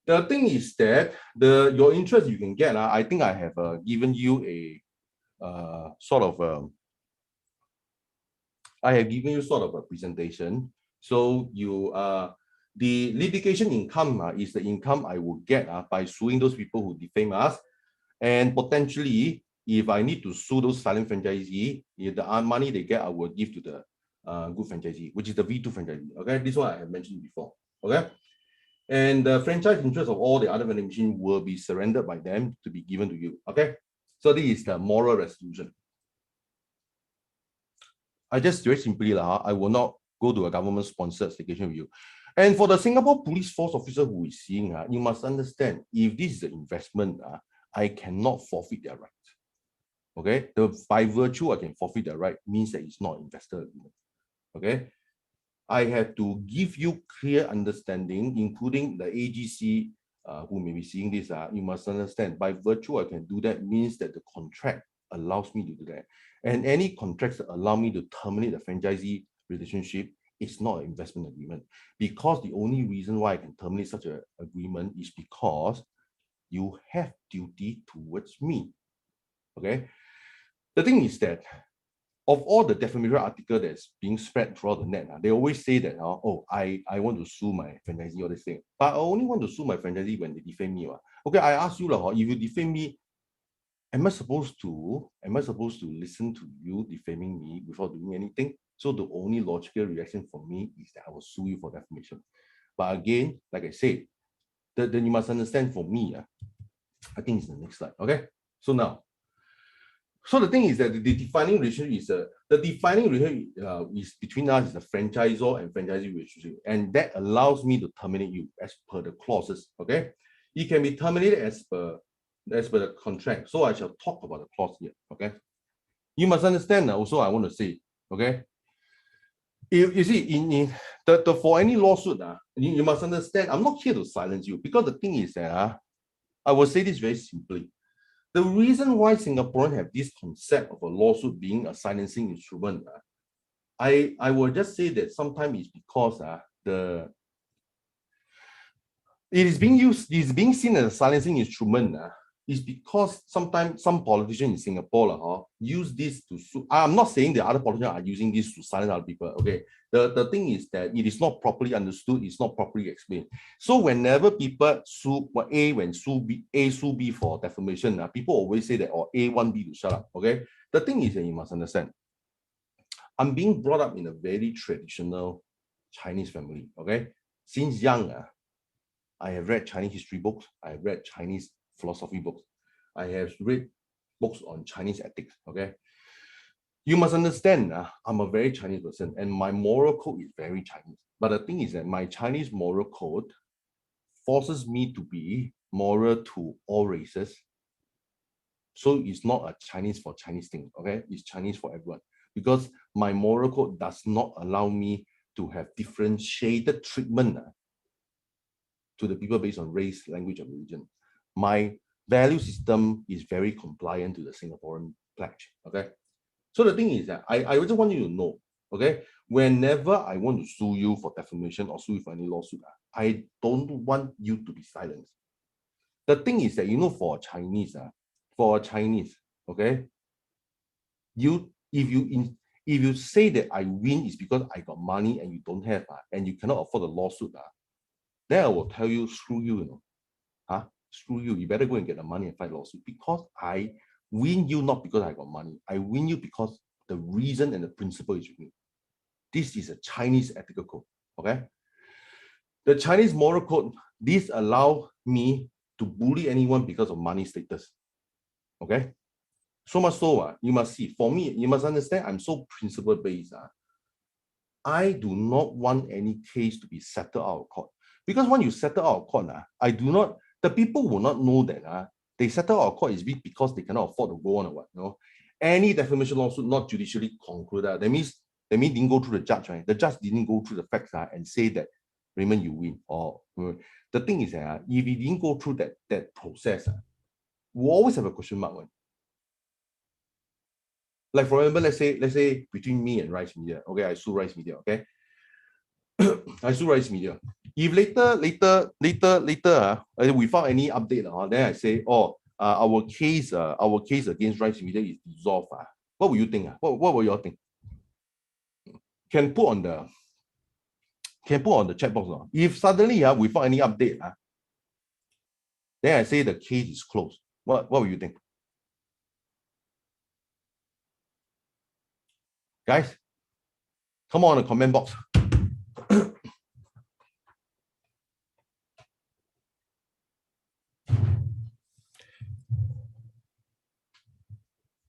The thing is that your interest you can get. I think I have given you a I have given you sort of a presentation. So the litigation income is the income I will get by suing those people who defame us, and potentially if I need to sue those silent franchisee, if the money they get I will give to the good franchisee, which is the V2 franchisee. Okay, this one I have mentioned before. Okay. And the franchise interest of all the other vending machines will be surrendered by them to be given to you. Okay, so this is the moral resolution. I just very simply, I will not go to a government-sponsored litigation with you. And for the Singapore police force officer who is seeing, you must understand, if this is an investment, I cannot forfeit their right. Okay, by virtue I can forfeit their right means that it's not investor agreement. Okay. I have to give you clear understanding, including the AGC who may be seeing this. You must understand, by virtue I can do that means that the contract allows me to do that. And any contracts that allow me to terminate the franchisee relationship is not an investment agreement. Because the only reason why I can terminate such an agreement is because you have duty towards me. Okay. The thing is that of all the defamatory article that's being spread throughout the net, they always say that, oh, I want to sue my franchisee or this thing. But I only want to sue my franchisee when they defame me. Okay, I ask you, if you defame me, am I supposed to listen to you defaming me without doing anything? So the only logical reaction for me is that I will sue you for defamation. But again, like I said, then you must understand for me, I think it's the next slide. Okay, so now, so the thing is that the defining relationship is between us is the franchisor and franchisee relationship, and that allows me to terminate you as per the clauses. Okay, it can be terminated as per the contract. So I shall talk about the clause here. Okay, you must understand. Also, I want to say, okay, you see, for any lawsuit, you must understand. I'm not here to silence you, because the thing is that I will say this very simply. The reason why Singaporeans have this concept of a lawsuit being a silencing instrument, I will just say that sometimes it's because it is being seen as a silencing instrument is because sometimes some politicians in Singapore use this to sue. I'm not saying the other politicians are using this to silence other people. Okay, the thing is that it is not properly understood, it's not properly explained. So whenever people sue A sue B for defamation, people always say that, or A want B to shut up. Okay, the thing is that you must understand, I'm being brought up in a very traditional Chinese family. Okay, since young, I have read Chinese history books, I have read Chinese philosophy books, I have read books on Chinese ethics. Okay, you must understand. I'm a very Chinese person, and my moral code is very Chinese. But the thing is that my Chinese moral code forces me to be moral to all races. So it's not a Chinese for Chinese thing. Okay, it's Chinese for everyone, because my moral code does not allow me to have differentiated treatment to the people based on race, language, and religion. My value system is very compliant to the Singaporean pledge. Okay, so the thing is that I just want you to know, okay, whenever I want to sue you for defamation or sue you for any lawsuit, I don't want you to be silenced. The thing is that, you know, for Chinese, okay, if you say that I win is because I got money and you don't have, and you cannot afford a lawsuit, then I will tell you, screw you, you know, screw you. You better go and get the money and fight lawsuit, because I win you not because I got money. I win you because the reason and the principle is with me. This is a Chinese ethical code. Okay, the Chinese moral code, this allow me to bully anyone because of money status. Okay, so much so, you must see, for me, you must understand, I'm so principle based. I do not want any case to be settled out of court, because when you settle out of court, the people will not know that they settle out of court is because they cannot afford to go on or what. You know, any defamation lawsuit not judicially concluded, that means didn't go through the judge, right? The judge didn't go through the facts and say that, Raymond, you win. Or the thing is that if you didn't go through that process, we always have a question mark. Right? Like, for example, let's say between me and Rise Media, okay, I sue Rise Media, okay. I sue Rise Media. If later, without any update, then I say, oh, our case against Rise Media is dissolved. What will you think? What will you all think? Can put on the chat box. If suddenly, without any update, then I say the case is closed. What will you think? Guys, come on the comment box.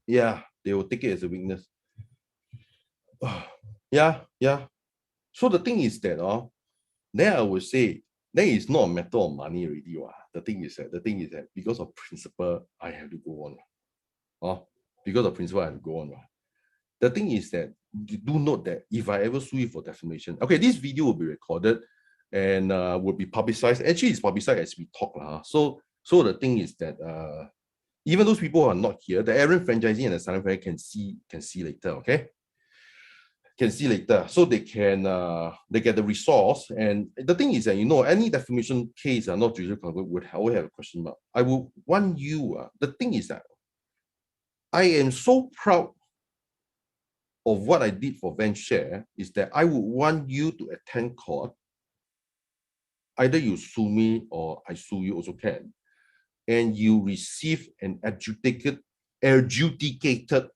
Yeah, they will take it as a weakness. Yeah. So the thing is that, then I would say, then it's not a matter of money already. The thing is that because of principle, I have to go on. Because of principle, I have to go on. The thing is that, do note that if I ever sue you for defamation, okay, this video will be recorded and will be publicized. Actually, it's publicized as we talk. So the thing is that even those people who are not here, the errant franchisee and the silent franchisee can see later, okay? Can see later, so they can they get the resource. And the thing is that, you know, any defamation case not judicially concluded would always have a question mark. I would want you. The thing is that I am so proud of what I did for VenShare, is that I would want you to attend court. Either you sue me or I sue you also can, and you receive an adjudicated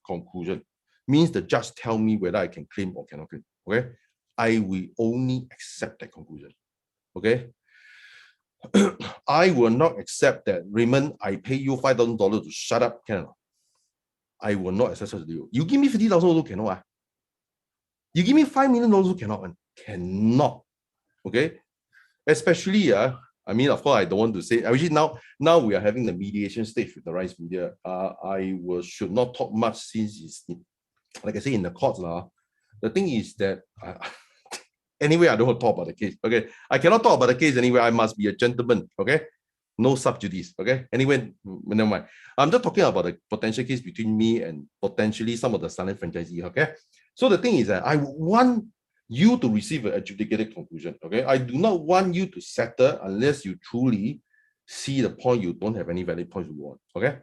conclusion. Means the judge tell me whether I can claim or cannot claim. Okay, I will only accept that conclusion. Okay, I will not accept that, Raymond, I pay you $5,000 to shut up. Cannot. I will not accept such a deal. You give me $50,000 also cannot. You give me $5 million also cannot. Cannot. Okay, especially I mean, of course, I don't want to say. Actually, now we are having the mediation stage with the Rise Media. I should not talk much, since it's, like I say, in the courts. The thing is that anyway, I don't want to talk about the case. Okay, I cannot talk about the case anyway. I must be a gentleman. Okay, no subjudice. Okay, anyway, never mind. I'm just talking about the potential case between me and potentially some of the silent franchisees. Okay, so the thing is that I want you to receive an adjudicated conclusion. Okay, I do not want you to settle unless you truly see the point you don't have any valid points to go on. Okay,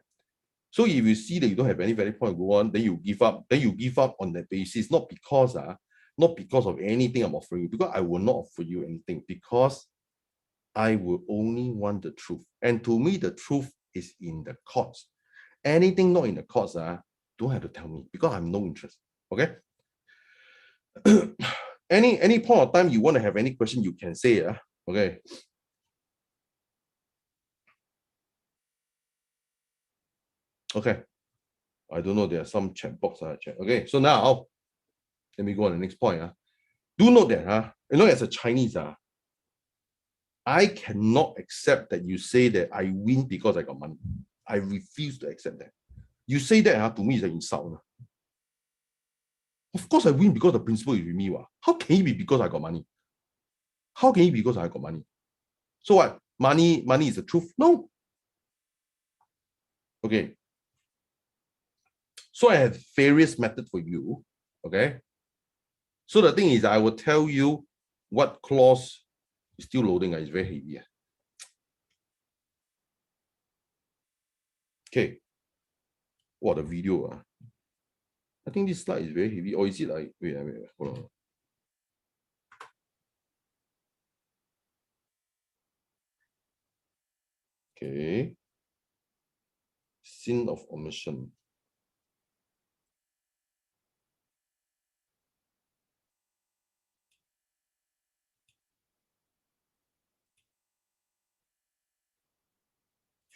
so if you see that you don't have any valid point to go on, then you give up. Then you give up on that basis, not because of anything I'm offering you, because I will not offer you anything, because I will only want the truth. And to me, the truth is in the courts. Anything not in the courts, don't have to tell me, because I have no interest. Okay. Any point of time you want to have any question, you can say. Okay. Okay. I don't know, there are some chat box I check. Okay, so now let me go on the next point. Do note that as a Chinese, I cannot accept that you say that I win because I got money. I refuse to accept that. You say that to me is an insult. Of course I win because the principle is with me. How can it be because I got money? How can it be because I got money? So what? Money is the truth? No. Okay. So I have various methods for you. Okay. So the thing is, I will tell you what clause is still loading. It's very heavy. Okay. What the video? I think this slide is very heavy. Or is it like, wait, hold on. Okay. Sin of omission.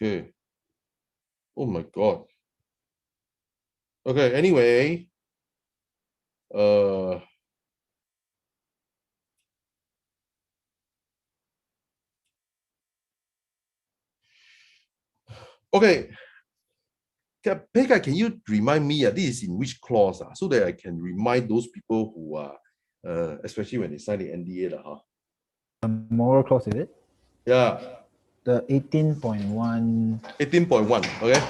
Okay. Oh my God. Okay, anyway. Okay. Pekka, can you remind me, this is in which clause, so that I can remind those people who are, especially when they sign the NDA. The moral clause, is it? Yeah. The 18.1. 18.1, okay?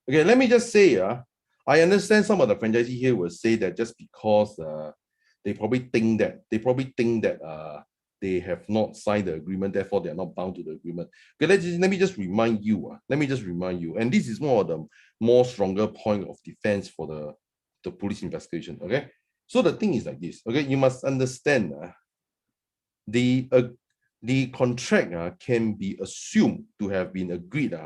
Okay, let me just say, I understand some of the franchisee here will say that just because they probably think that they have not signed the agreement, therefore they are not bound to the agreement. Okay, let me just remind you. And this is more of the more stronger point of defense for the police investigation. Okay, so the thing is like this. Okay, you must understand the contract can be assumed to have been agreed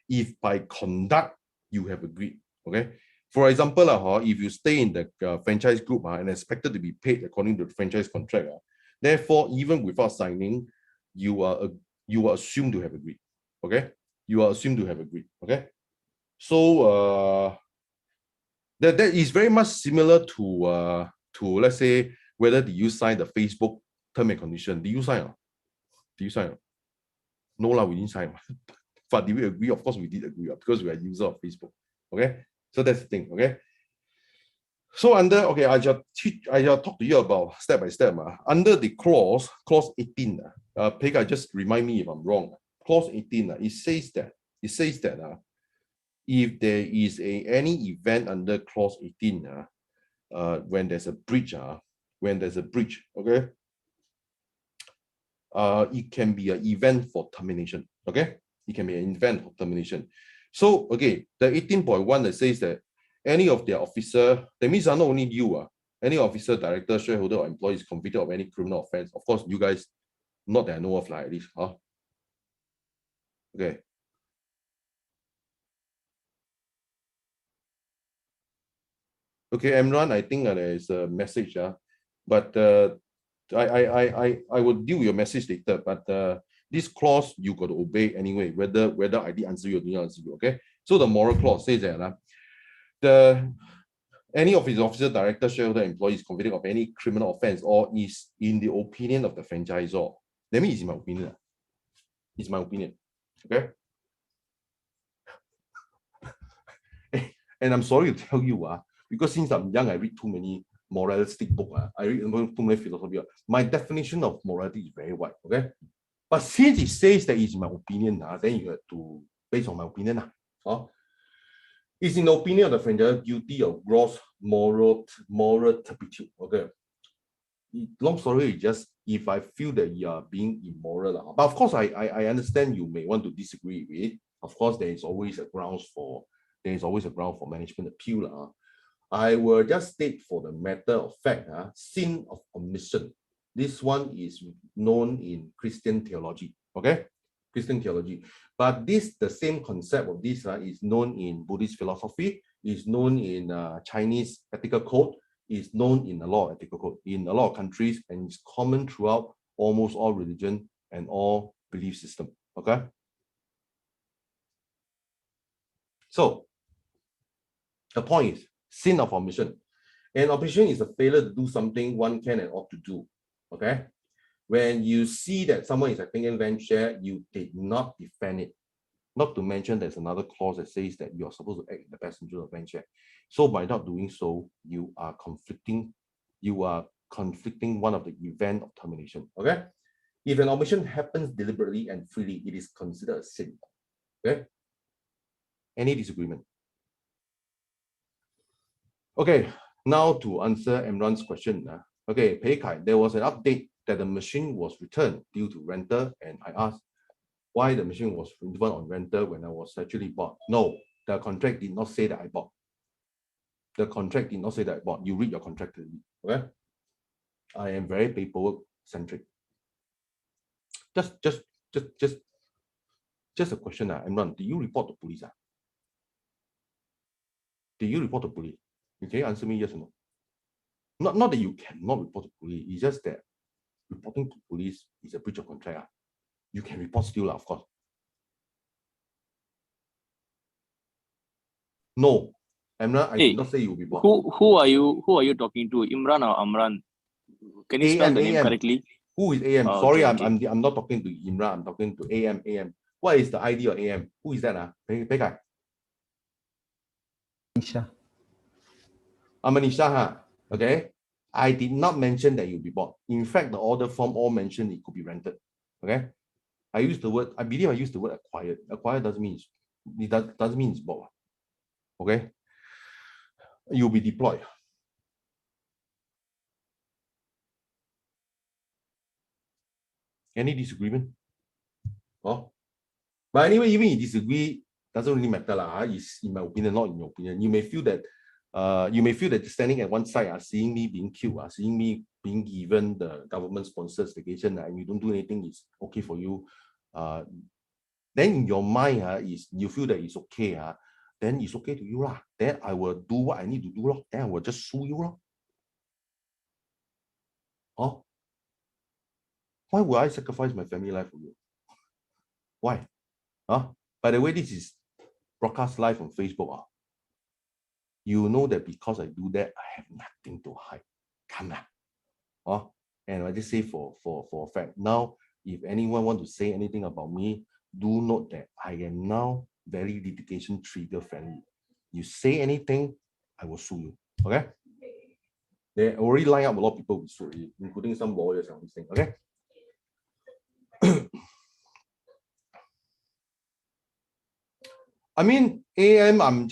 if by conduct you have agreed. Okay. For example, if you stay in the franchise group and expected to be paid according to the franchise contract, therefore, even without signing, you are assumed to have agreed. Okay, you are assumed to have agreed. Okay, so that is very much similar to let's say whether do you sign the Facebook term and condition? Do you sign? Do you sign? No, we didn't sign. But did we agree? Of course, we did agree because we are user of Facebook. Okay, so that's the thing. Okay, so I just talk to you about step by step. Under the clause 18, Pekka, just remind me if I'm wrong. Clause 18, it says that if there is any event under clause 18, when there's a breach, okay, it can be an event for termination. Okay, it can be an event for termination. So okay, the 18.1 that says that any of their officer, that means not only you, any officer, director, shareholder, or employee is convicted of any criminal offense. Of course, you guys, not that I know of, at least, Okay. Okay, Emran, I think there is a message, but I will deal with your message later. But this clause you got to obey anyway, whether I did answer you or didn't answer you. Okay. So the moral clause says that any of his officer, director, shareholder, employee is convicted of any criminal offense or is in the opinion of the franchisor. That means it's my opinion. It's my opinion. Okay. And I'm sorry to tell you, because since I'm young, I read too many moralistic books. I read too many philosophy. My definition of morality is very wide. Okay. But since it says that it's my opinion, then you have to base on my opinion. It's in the opinion of the franchisor guilty of gross moral turpitude. Okay. Long story is just if I feel that you are being immoral. But of course, I understand you may want to disagree with it. Of course, there is always a ground for management appeal. I will just state for the matter of fact, sin of omission. This one is known in Christian theology. Okay, Christian theology. But the same concept of this is known in Buddhist philosophy, is known in Chinese ethical code, is known in the law of ethical code in a lot of countries, and is common throughout almost all religion and all belief system. Okay. So The point is sin of omission. And omission is a failure to do something one can and ought to do. Okay? When you see that someone is acting in van share, you did not defend it. Not to mention there's another clause that says that you're supposed to act in the best interest of van share. So by not doing so, you are conflicting one of the event of termination. Okay? If an omission happens deliberately and freely, it is considered a sin. Okay? Any disagreement? Okay, now to answer Emran's question. Okay, Pei Kai, there was an update that the machine was returned due to rental, and I asked why the machine was returned on rental when I was actually bought. No, the contract did not say that I bought. The contract did not say that I bought. You read your contract, okay? I am very paperwork centric. Just a question, Emran, do you report to police? Do you report to police? Can you answer me yes or no? Not that you cannot report to police, it's just that reporting to police is a breach of contract. You can report still, of course. No, Emran, I did not say you will be bought. Who are you talking to? Imran or Amran? Can you spell the name correctly? Who is AM? Sorry, okay. I'm not talking to Imran, I'm talking to AM. What is the ID of AM? Who is that? Pekka? Nisha. Amanisha, okay? I did not mention that you'll be bought. In fact, the order form all mentioned it could be rented. Okay? I believe I used the word acquired. Acquired doesn't mean it's bought. Okay? You'll be deployed. Any disagreement? Oh. But anyway, even if you disagree, doesn't really matter. It's in my opinion, not in your opinion. You may feel that standing at one side, seeing me being killed, seeing me being given the government-sponsored litigation, and you don't do anything, is okay for you. Then in your mind, you feel that it's okay, then it's okay to you. Then I will do what I need to do. Then I will just sue you. Oh. Why would I sacrifice my family life for you? Why? By the way, this is broadcast live on Facebook. You know that because I do that, I have nothing to hide. Come on. And I just say for a fact. Now, if anyone want to say anything about me, do note that I am now very litigation trigger friendly. You say anything, I will sue you. Okay? They already line up a lot of people with sue, including some lawyers and everything. Okay? I mean, AM, I'm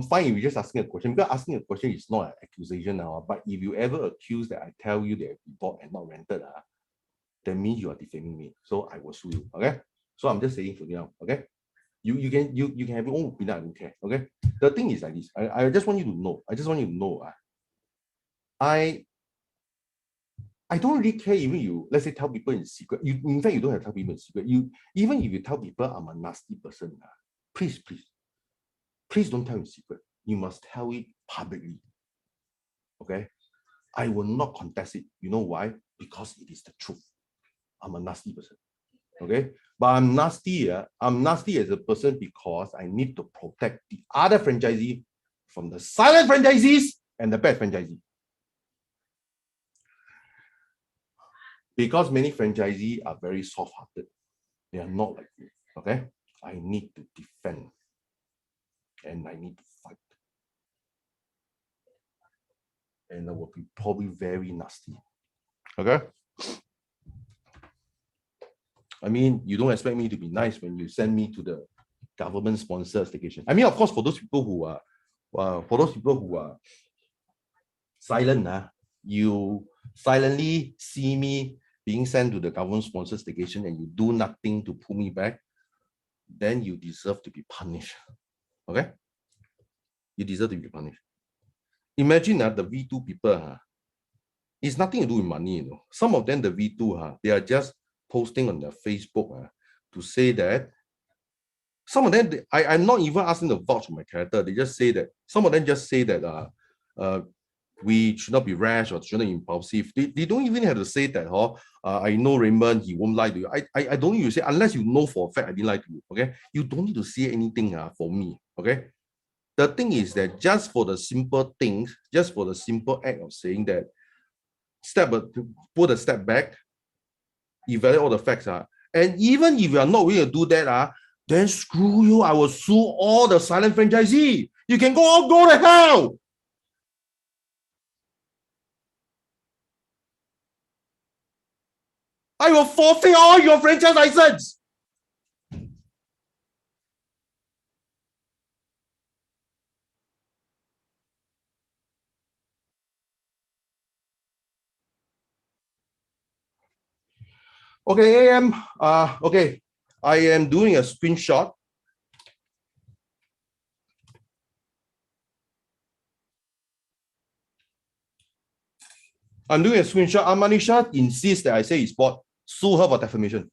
fine if you're just asking a question, because asking a question is not an accusation now. But if you ever accuse that I tell you that you bought and not rented, that means you are defaming me. So I will sue you. Okay? So I'm just saying for now. Okay? You can have your own opinion, I don't care. Okay? The thing is like this. I just want you to know. I don't really care even you, let's say, tell people in secret. In fact, you don't have to tell people in secret. Even if you tell people I'm a nasty person, please don't tell in secret. You must tell it publicly. Okay? I will not contest it. You know why? Because it is the truth. I'm a nasty person. Okay? But I'm nasty as a person because I need to protect the other franchisee from the silent franchisees and the bad franchisee. Because many franchisees are very soft-hearted. They are not like me. Okay? I need to defend. And I need to fight. And I will be probably very nasty. Okay? I mean, you don't expect me to be nice when you send me to the government-sponsored litigation. I mean, of course, for those people who are silent, you silently see me being sent to the government-sponsored litigation and you do nothing to pull me back, then you deserve to be punished. Okay? You deserve to be punished. Imagine the V2 people, it's nothing to do with money, you know. Some of them, the V2, they are just posting on their Facebook to say that some of them, I'm not even asking to vouch for my character. They just say that, some of them just say that we should not be rash or should not be impulsive. They don't even have to say that, I know Raymond, he won't lie to you. I don't need to say, unless you know for a fact I didn't lie to you, okay? You don't need to say anything for me, okay? The thing is that just for the simple things, just for the simple act of saying that, put a step back, evaluate all the facts, and even if you are not willing to do that, then screw you, I will sue all the silent franchisee. You can go to hell. I will forfeit all your franchise license. Okay, okay, I am doing a screenshot. I'm doing a screenshot. Amanisha insists that I say it's bought. Sue her for defamation.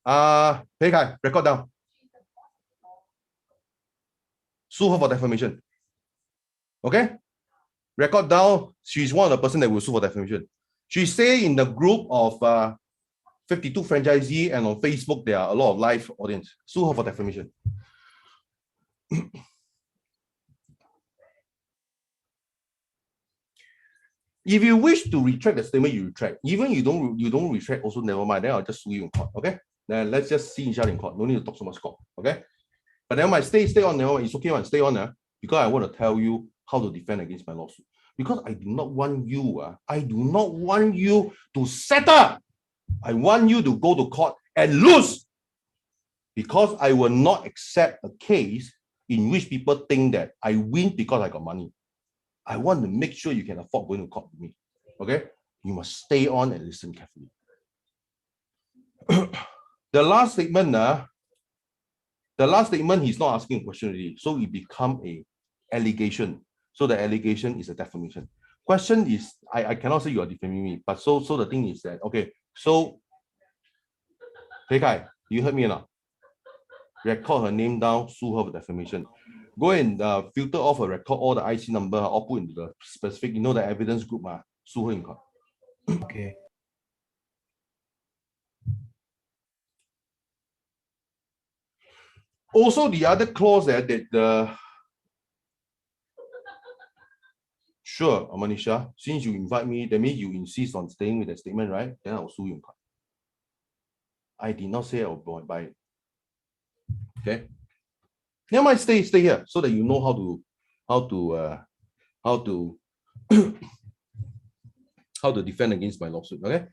Hey Kai, record down. Sue her for defamation. Okay? Record down. She's one of the person that will sue for defamation. She say in the group of 52 franchisee and on Facebook, there are a lot of live audience. Sue her for defamation. If you wish to retract the statement, you retract. Even you don't retract, also never mind. Then I'll just sue you in court. Okay? Then let's just see each other in court. No need to talk so much court. Okay? But then I stay on now. It's okay, man. Stay on because I want to tell you how to defend against my lawsuit. Because I do not want you. I do not want you to settle. I want you to go to court and lose. Because I will not accept a case in which people think that I win because I got money. I want to make sure you can afford going to court with me. Okay? You must stay on and listen carefully. The last statement, he's not asking a question already. So it become a allegation. So the allegation is a defamation. Question is, I cannot say you are defaming me, but so the thing is that, okay, so, hey Kai, you heard me or not? Record her name down, sue her for defamation. Go and filter off a record, all the IC number, or put into the specific, the evidence group, sue her in court. Okay. Also, the other clause that sure, Amanisha, since you invite me, that means you insist on staying with the statement, right? Then I'll sue you in court. I did not say I'll buy it. Okay. Never mind, stay here so that you know how to defend against my lawsuit. Okay.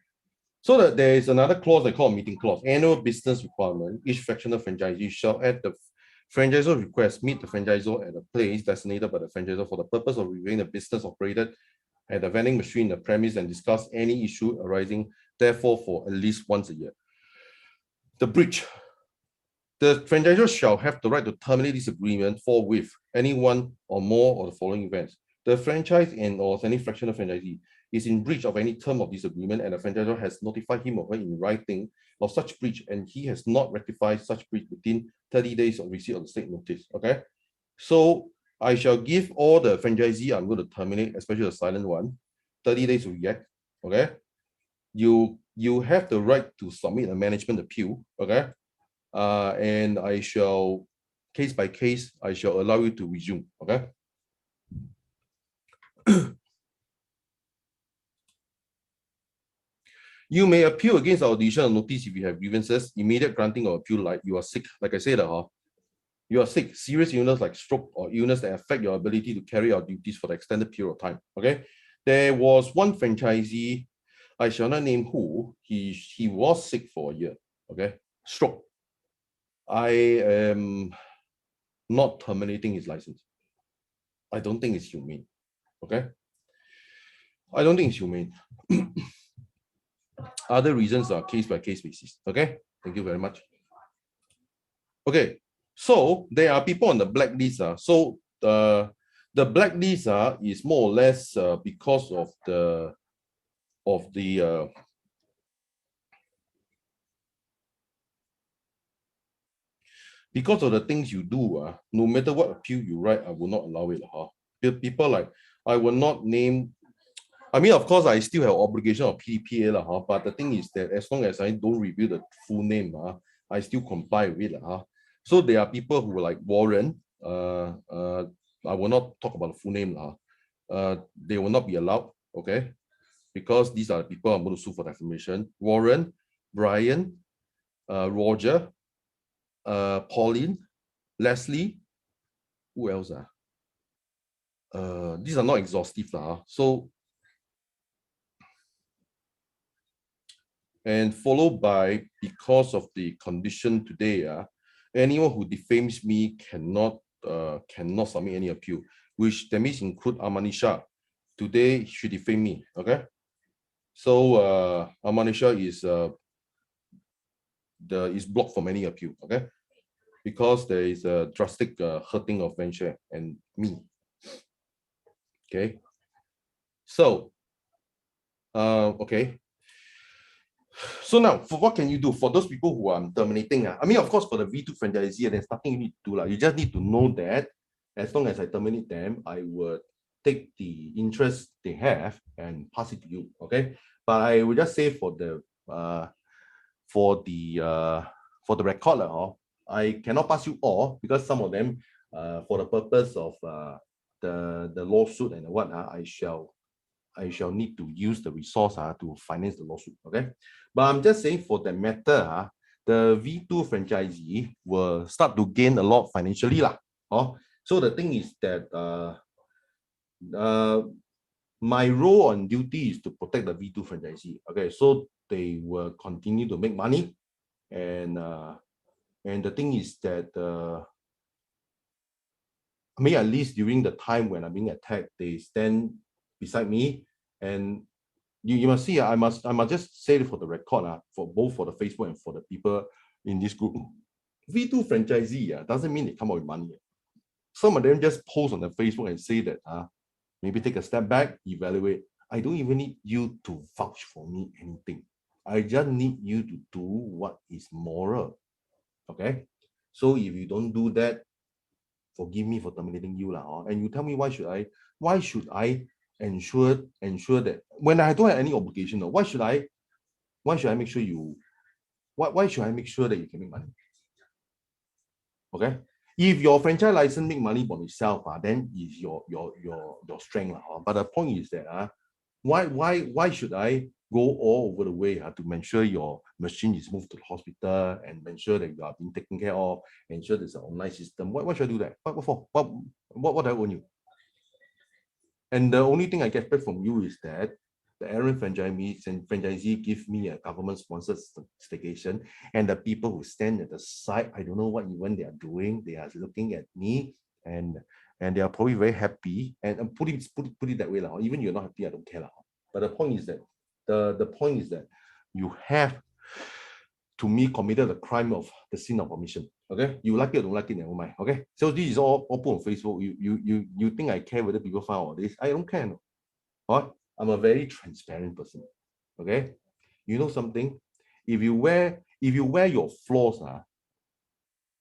So that there is another clause they call meeting clause. Annual business requirement. Each fractional franchisee shall at the franchisor's request meet the franchisor at a place designated by the franchisor for the purpose of reviewing the business operated at the vending machine, the premise, and discuss any issue arising therefore for at least once a year. The breach. The franchisor shall have the right to terminate this agreement forthwith any one or more of the following events. The franchise and or any fractional franchisee is in breach of any term of this agreement and the franchisor has notified him or her in writing of such breach and he has not rectified such breach within 30 days of receipt of the state notice. Okay. So I shall give all the franchisee I'm going to terminate, especially the silent one, 30 days to react. Okay. You have the right to submit a management appeal. Okay. And I shall, case by case, I shall allow you to resume. Okay. You may appeal against our decision of notice if you have grievances. Immediate granting of appeal, like you are sick. Like I said, you are sick, serious illness like stroke or illness that affect your ability to carry out duties for the extended period of time. Okay. There was one franchisee, I shall not name who, he was sick for a year. Okay. Stroke. I am not terminating his license. I don't think it's humane. Okay. I don't think it's humane. Other reasons are case by case basis. Okay. Thank you very much. Okay. So there are people on the blacklist. So the blacklist is more or less because of the things you do. No matter what appeal you write, I will not allow it. People like, I will not name. I mean, of course, I still have obligation of PDPA, but the thing is that as long as I don't reveal the full name, I still comply with it. So there are people who like Warren, I will not talk about the full name. They will not be allowed, okay? Because these are the people I'm going to sue for defamation. Warren, Brian, Roger, Pauline, Leslie, who else? These are not exhaustive. So, and followed by, because of the condition today, anyone who defames me cannot submit any appeal, which that means include Amanisha. Today she defamed me, okay? So Amanisha is blocked from any appeal, okay? Because there is a drastic hurting of venture and me. Okay. So okay. So now, for what can you do for those people who are terminating? I mean, of course, for the V2 franchisee, there's nothing you need to do. You just need to know that as long as I terminate them, I would take the interest they have and pass it to you. Okay. But I would just say for the record, I cannot pass you all because some of them, for the purpose of the lawsuit and what, I shall need to use the resource to finance the lawsuit. Okay, but I'm just saying for that matter, the V2 franchisee will start to gain a lot financially lah. So the thing is that my role on duty is to protect the V2 franchisee. Okay, so they will continue to make money, and the thing is that I mean, at least during the time when I'm being attacked, they stand beside me. And you must see, I must just say it for the record, for both for the Facebook and for the people in this group. V2 franchisee doesn't mean they come out with money. Some of them just post on the Facebook and say that maybe take a step back, evaluate. I don't even need you to vouch for me anything. I just need you to do what is moral. Okay, so if you don't do that, forgive me for terminating you and you tell me why should I ensure that when I don't have any obligation, why should I make sure you why should I make sure that you can make money? Okay, if your franchise license make money for itself, then is your strength. But the point is that why should I go all over the way to make sure your machine is moved to the hospital and make sure that you are being taken care of, ensure there's an online system? Why should I do that? What for? What do I owe you? And the only thing I get back from you is that the errant franchisee give me a government-sponsored staycation, and the people who stand at the side, I don't know what even they are doing. They are looking at me, and they are probably very happy. And put it that way, even you're not happy, I don't care. But the point is that the point is that you have to me committed the crime of the sin of omission. Okay, you like it or don't like it, never mind. Okay, so this is all put on Facebook. You think I care whether people find all this? I don't care. No. I'm a very transparent person. Okay, you know something? If you wear your flaws,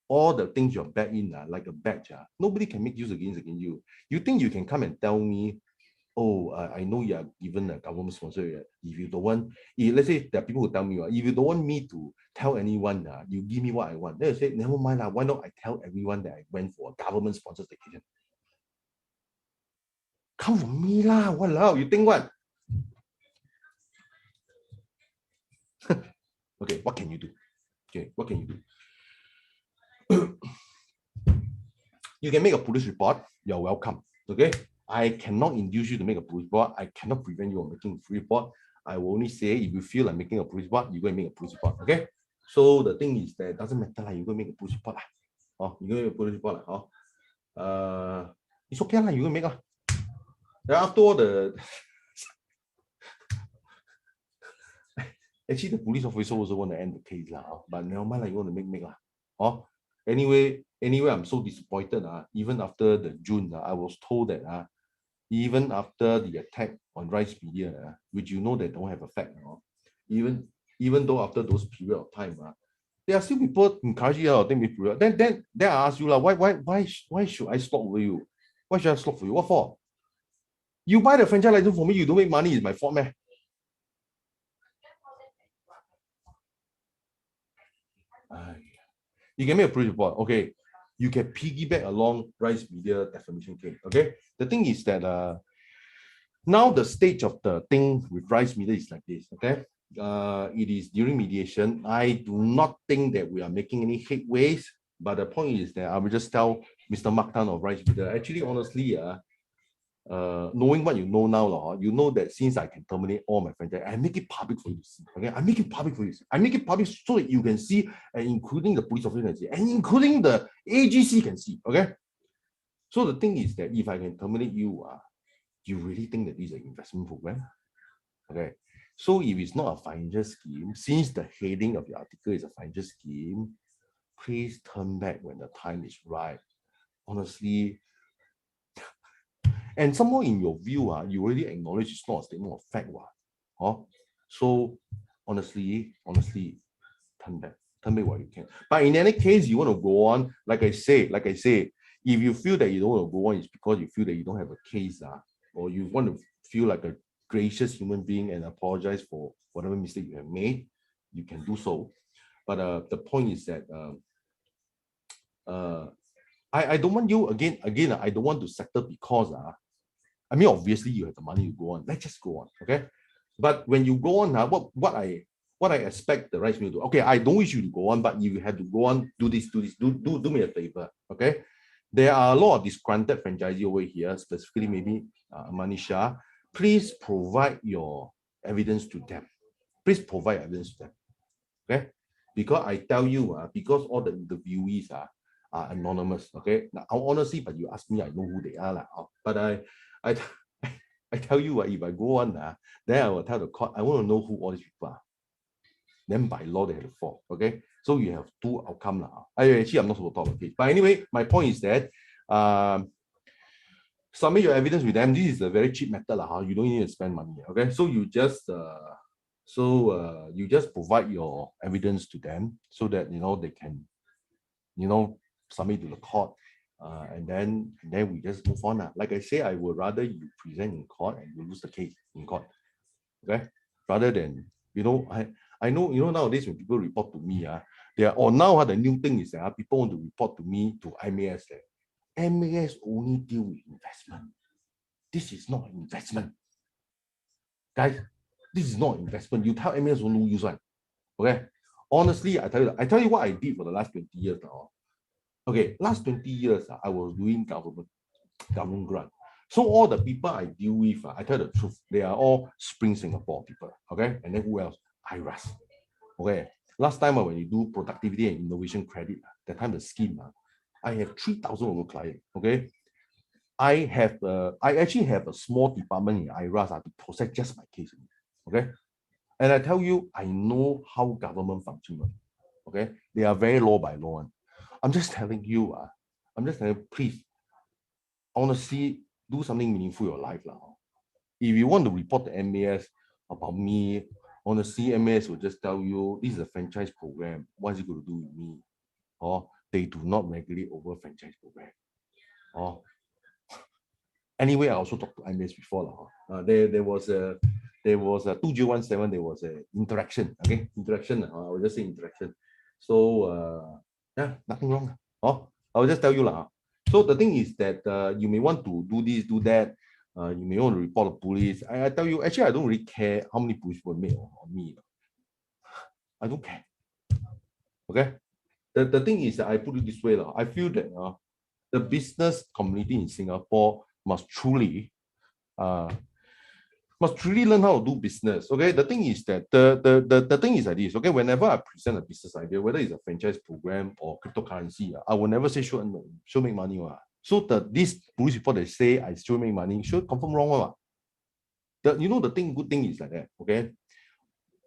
all the things you're bad in, like a badge, nobody can make use against you. You think you can come and tell me, oh, I know you are given a government sponsor. If you don't want, let's say there are people who tell me, if you don't want me to tell anyone, you give me what I want. Then I say, never mind, why not I tell everyone that I went for a government sponsored vacation? Come from me lah, walao, you think what? Okay, what can you do? Okay, what can you do? You can make a police report. You're welcome. Okay, I cannot induce you to make a police report. I cannot prevent you from making a police report. I will only say if you feel like making a police report, you go and make a police report. Okay. So the thing is that it doesn't matter. You go and make a police report. You go and make a police report. It's okay. You go and make. Then after all actually the police officer also want to end the case. But never mind, you want to make. Anyway, I'm so disappointed. Even after the June, I was told that even after the attack on Rice Media, which you know they don't have effect, even though after those period of time, there are still people encouraging you to take me period. Then I ask you, why should I stop for you? Why should I stop for you? What for? You buy the franchise license for me, you don't make money, it's my fault, man. You can make a police report. Okay. you can piggyback along Rise Media defamation case. Okay, the thing is that now the stage of the thing with Rise Media is like this. Okay, it is during mediation. I do not think that we are making any headways, but the point is that I will just tell Mr. Mark Tan of Rise Media. Actually, honestly, knowing what you know now, you know that since I can terminate all my franchise, I make it public for you to see. Okay, I make it public for you to see. I make it public so that you can see, and including the police officer can see, and including the AGC can see. Okay. So the thing is that if I can terminate you, you really think that this is an investment program? Okay. So if it's not a financial scheme, since the heading of the article is a financial scheme, please turn back when the time is right. Honestly. And somehow in your view, you already acknowledge it's not a statement of fact. So honestly, turn back what you can. But in any case, you want to go on, like I say, if you feel that you don't want to go on, it's because you feel that you don't have a case, or you want to feel like a gracious human being and apologize for whatever mistake you have made, you can do so. But the point is that I don't want you again. I don't want to settle because I mean, obviously you have the money to go on. Let's just go on, okay? But when you go on, what I expect the Rise Media to do. Okay, I don't wish you to go on, but if you have to go on, do me a favor, okay? There are a lot of disgruntled franchisees over here, specifically maybe Manisha. Please provide your evidence to them. Please provide evidence to them, okay? Because I tell you, because all the interviewees are anonymous, okay? Now, honestly, but you ask me, I know who they are, but I tell you, if I go on, then I will tell the court, I want to know who all these people are. Then by law, they have to fall, okay? So you have two outcomes. Actually, I'm not supposed to talk about it. But anyway, my point is that submit your evidence with them. This is a very cheap method. You don't need to spend money, okay? So you just you just provide your evidence to them so that, they can, submit to the court. And then we just move on. Like I say, I would rather you present in court and you lose the case in court, okay? Rather than, I know, nowadays when people report to me, now the new thing is that people want to report to me to MAS. MAS only deal with investment. This is not investment, guys. This is not investment. You tell MAS no use one, okay? Honestly, I tell you what I did for the last 20 years now. Okay, last 20 years, I was doing government grant. So all the people I deal with, I tell the truth, they are all Spring Singapore people, okay? And then who else? IRAS, okay? Last time when you do productivity and innovation credit, that time the scheme, I have 3,000 over clients, okay? I actually have a small department in IRAS to process just my case, okay? And I tell you, I know how government functions, okay? They are very law by law. I'm just telling you, please, honestly, do something meaningful in your life. If you want to report to MAS about me, honestly, MAS will just tell you, this is a franchise program. What is it going to do with me? Or they do not regulate over franchise program. Anyway, I also talked to MAS before. There was a 2017, there was an interaction. Okay, interaction. I will just say interaction. So yeah, nothing wrong. I will just tell you. So the thing is that you may want to do this, do that. You may want to report the police. I tell you, actually, I don't really care how many police were made on me. I don't care. Okay. The thing is that I put it this way. I feel that the business community in Singapore must truly learn how to do business. Okay, the thing is that the thing is like this. Okay, whenever I present a business idea, whether it's a franchise program or cryptocurrency, I will never say should make money. So this police report they say I still make money, should confirm wrong. The good thing is like that. Okay,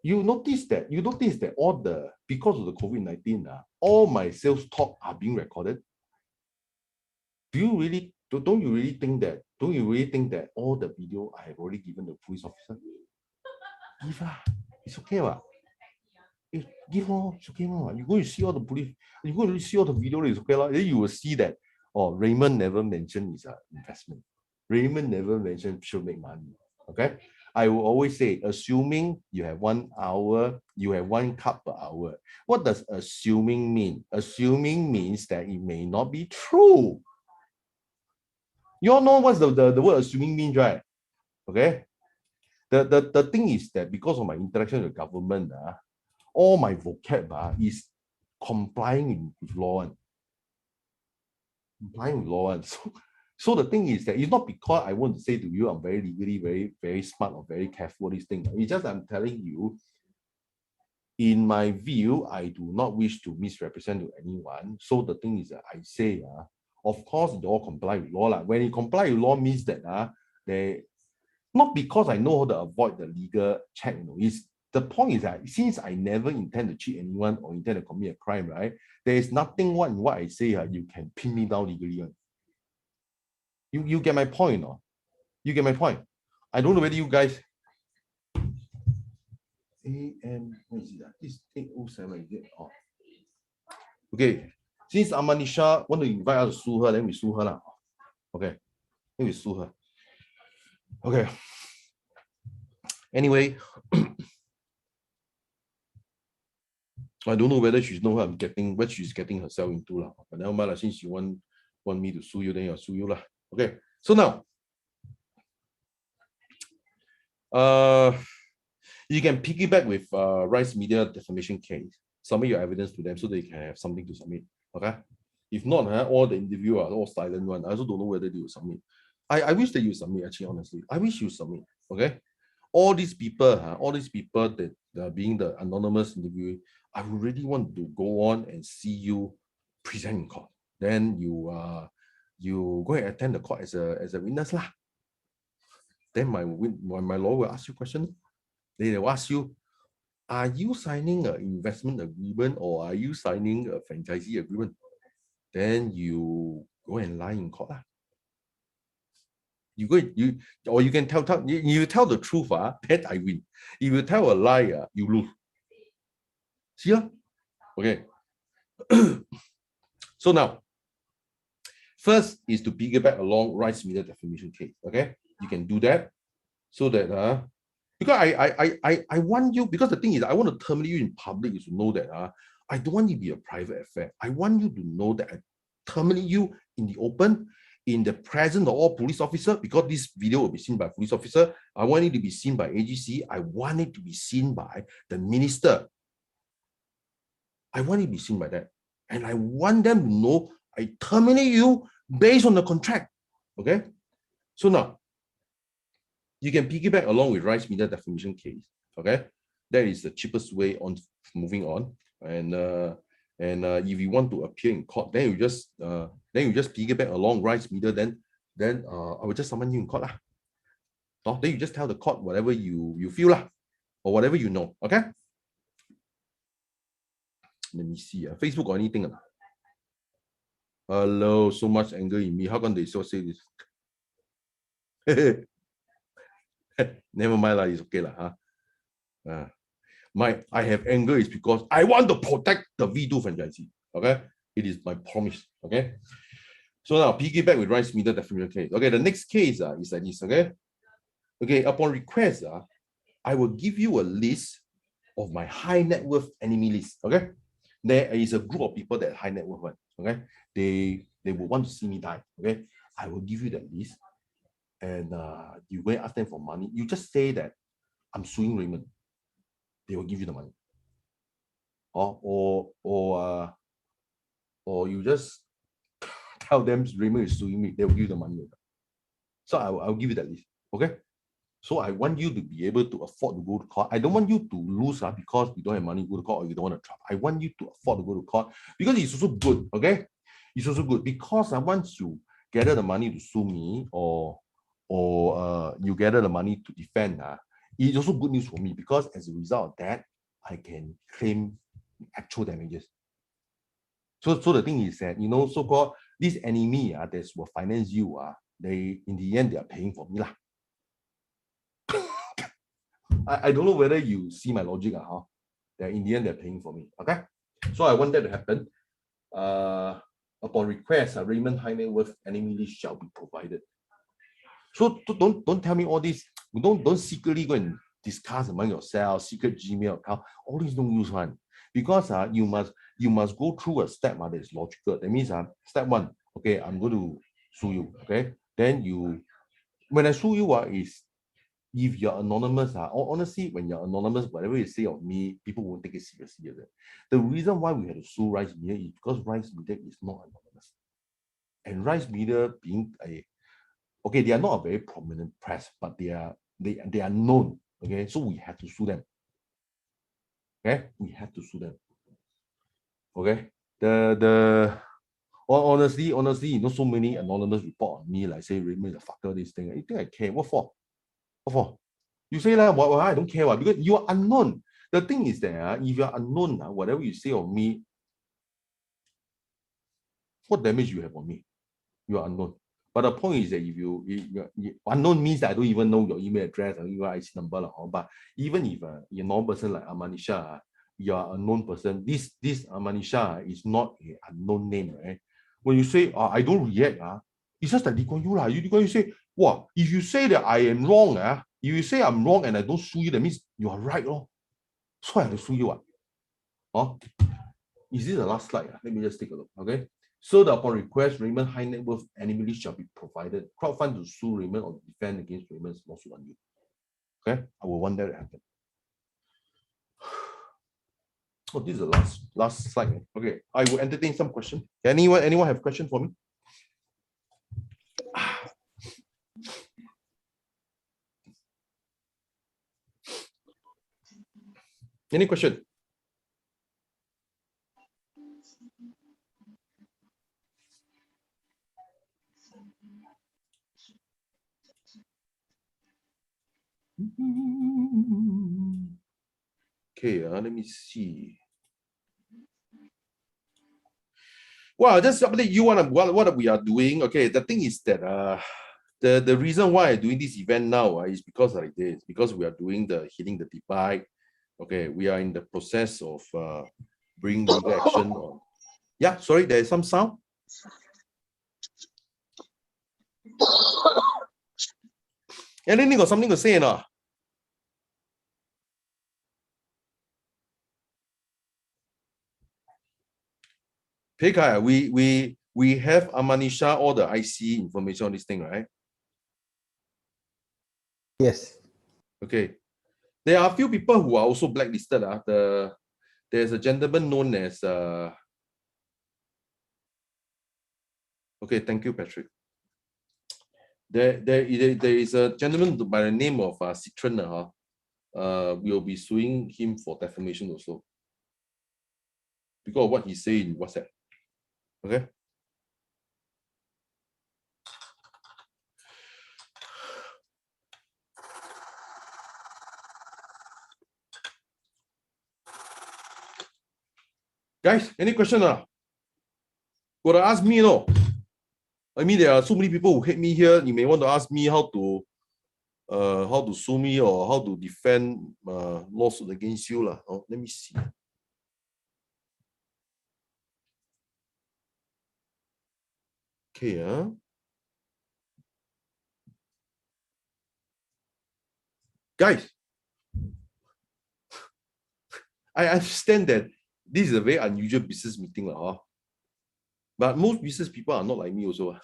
you notice that because of the COVID-19, all my sales talk are being recorded. Don't you really think that all the video I have already given the police officer? Give it's okay. Give it's okay. You're going to see all the police, you're going to see all the video, it's okay. Then you will see that Raymond never mentioned his investment. Raymond never mentioned should make money. Okay. I will always say, assuming you have 1 hour, you have 1 cup per hour. What does assuming mean? Assuming means that it may not be true. You all know what the word assuming means, right? Okay. The thing is that because of my interaction with government, all my vocab is complying with law. Complying with law. So the thing is that it's not because I want to say to you I'm very legally, very, very smart or very careful, this thing. It's just I'm telling you, in my view, I do not wish to misrepresent to anyone. So the thing is that I say, of course, you all comply with law. When you comply with law means that they not because I know how to avoid the legal check, the point is that since I never intend to cheat anyone or intend to commit a crime, right? There is nothing in what I say you can pin me down legally. You get my point, or you get my point. I don't know whether you guys. What is it? This 807 is it? Oh. Okay. Since Amanisha want to invite us to sue her, then we sue her now. Okay. Then we sue her. Okay. Anyway. I don't know whether she's know what she's getting herself into. But never mind, since you want me to sue you, then I'll sue you. Okay. So now you can piggyback with Rice Media defamation case. Submit your evidence to them so they can have something to submit. Okay. If not, all the interview are all silent one. I also don't know whether they will submit. I wish that you submit, actually, honestly. I wish you submit. Okay. All these people that are being the anonymous interview, I really want to go on and see you present in court. Then you go and attend the court as a witness lah. Then my lawyer will ask you question. They will ask you, are you signing an investment agreement or are you signing a franchisee agreement? Then you go and lie in court lah. Or you can tell you tell the truth, that I win. If you tell a lie, you lose. See? Okay. So now, first is to piggyback along Rice Media defamation case. Okay, you can do that so that because I want you, because the thing is I want to terminate you in public is to know that I don't want you to be a private affair. I want you to know that I terminate you in the open, in the presence of all police officers, because this video will be seen by police officer. I want it to be seen by AGC. I want it to be seen by the minister. I want it to be seen by that. And I want them to know I terminate you based on the contract. Okay? So now, you can piggyback along with Rice Media defamation case. Okay? That is the cheapest way on moving on. And if you want to appear in court, then you just piggyback along Rice Media. Then I will just summon you in court lah. Oh, then you just tell the court whatever you feel lah, or whatever you know. Okay. Let me see. Facebook or anything. Hello, so much anger in me. How come they so say this? Never mind lah. It's okay lah. I have anger is because I want to protect the V2 franchisee. Okay, it is my promise. Okay, so now piggyback with Rice Media defamation case. Okay, the next case is like this. Okay, upon request, I will give you a list of my high net worth enemy list. Okay, there is a group of people that high net worth one. Okay, they will want to see me die. Okay, I will give you that list, and you go and ask them for money. You just say that I'm suing Raymond. They will give you the money. Or you just tell them Raymond is suing me, they will give you the money. So I'll give you that list. Okay. So I want you to be able to afford to go to court. I don't want you to lose because you don't have money to go to court or you don't want to travel. I want you to afford to go to court because it's also good. Okay. It's also good because once you gather the money to sue me or you gather the money to defend, it's also good news for me because as a result of that, I can claim actual damages. So the thing is that, so-called this enemy that will finance you, they in the end they are paying for me lah. I don't know whether you see my logic, that in the end they're paying for me. Okay, so I want that to happen. Upon request, Raymond high net worth enemy list shall be provided. So don't tell me all this. Don't secretly go and discuss among yourself, secret Gmail account. All these don't use one. Because you must go through a step that is logical. That means step one, okay, I'm going to sue you. Okay. Then when I sue you, is if you're anonymous, honestly, when you're anonymous, whatever you say of me, people won't take it seriously. The reason why we had to sue Rise Media is because Rise Media is not anonymous. And Rise Media being okay, they are not a very prominent press, but they are known. Okay, so we have to sue them. Okay, we have to sue them. Okay, honestly, so many anonymous report on me, like say Raymond the fucker, this thing. You think I care? What for? What for? You say that, why I don't care? Because you are unknown. The thing is that if you are unknown, whatever you say of me, what damage you have on me? You are unknown. But the point is that if you unknown means that I don't even know your email address or your IC number. But even if you're a non-person like Amanisha, you are a known person. This Amanisha is not an unknown name, right? When you say, I don't react, it's just like Lee Kuan Yew. Lee Kuan Yew say, wow, if you say that I am wrong, if you say I'm wrong and I don't sue you, that means you are right. So I have to sue you. Is this the last slide? Let me just take a look. Okay. So that upon request, Raymond high net worth anonymity shall be provided. Crowdfund to sue Raymond or defend against Raymond's lawsuit on you. Okay, I will want that to happen. Oh, this is the last slide. Okay, I will entertain some questions. Anyone have question for me? Any question? Okay, let me see. Well, just update you on what we are doing. Okay, the thing is that the reason why I'm doing this event now is because like this, because we are doing the hitting the divide. Okay, we are in the process of bringing legal action on. Yeah, sorry, there is some sound. Anything got something to say now? Pekai, we have Amanisha all the IC information on this thing, right? Yes. Okay. There are a few people who are also blacklisted. There's a gentleman known as okay, thank you, Patrick. There is a gentleman by the name of Citron. We'll be suing him for defamation also because of what he said in WhatsApp. Okay. Guys, any question? Gotta ask me, no? I mean, there are so many people who hate me here. You may want to ask me how to sue me or how to defend lawsuit against you. Oh, let me see. Okay, guys, I understand that this is a very unusual business meeting, but most business people are not like me also.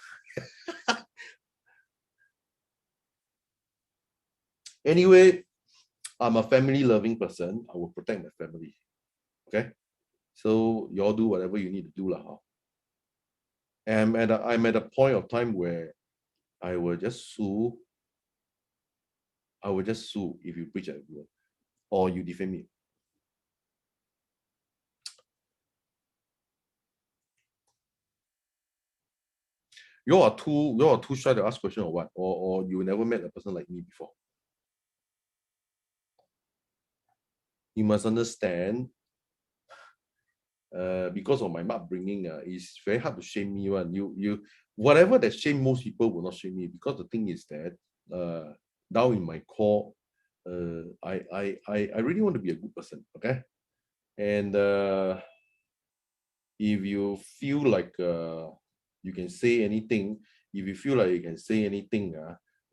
Anyway, I'm a family-loving person. I will protect my family. Okay, so you all do whatever you need to do, I'm at a point of time where I will just sue. I will just sue if you breach an agreement or you defame me. You are too shy to ask question or what? Or you never met a person like me before. You must understand, because of my upbringing, it's very hard to shame me. Whatever that shame most people will not shame me, because the thing is that down in my core, I really want to be a good person. Okay, and if you feel like you can say anything, if you feel like you can say anything,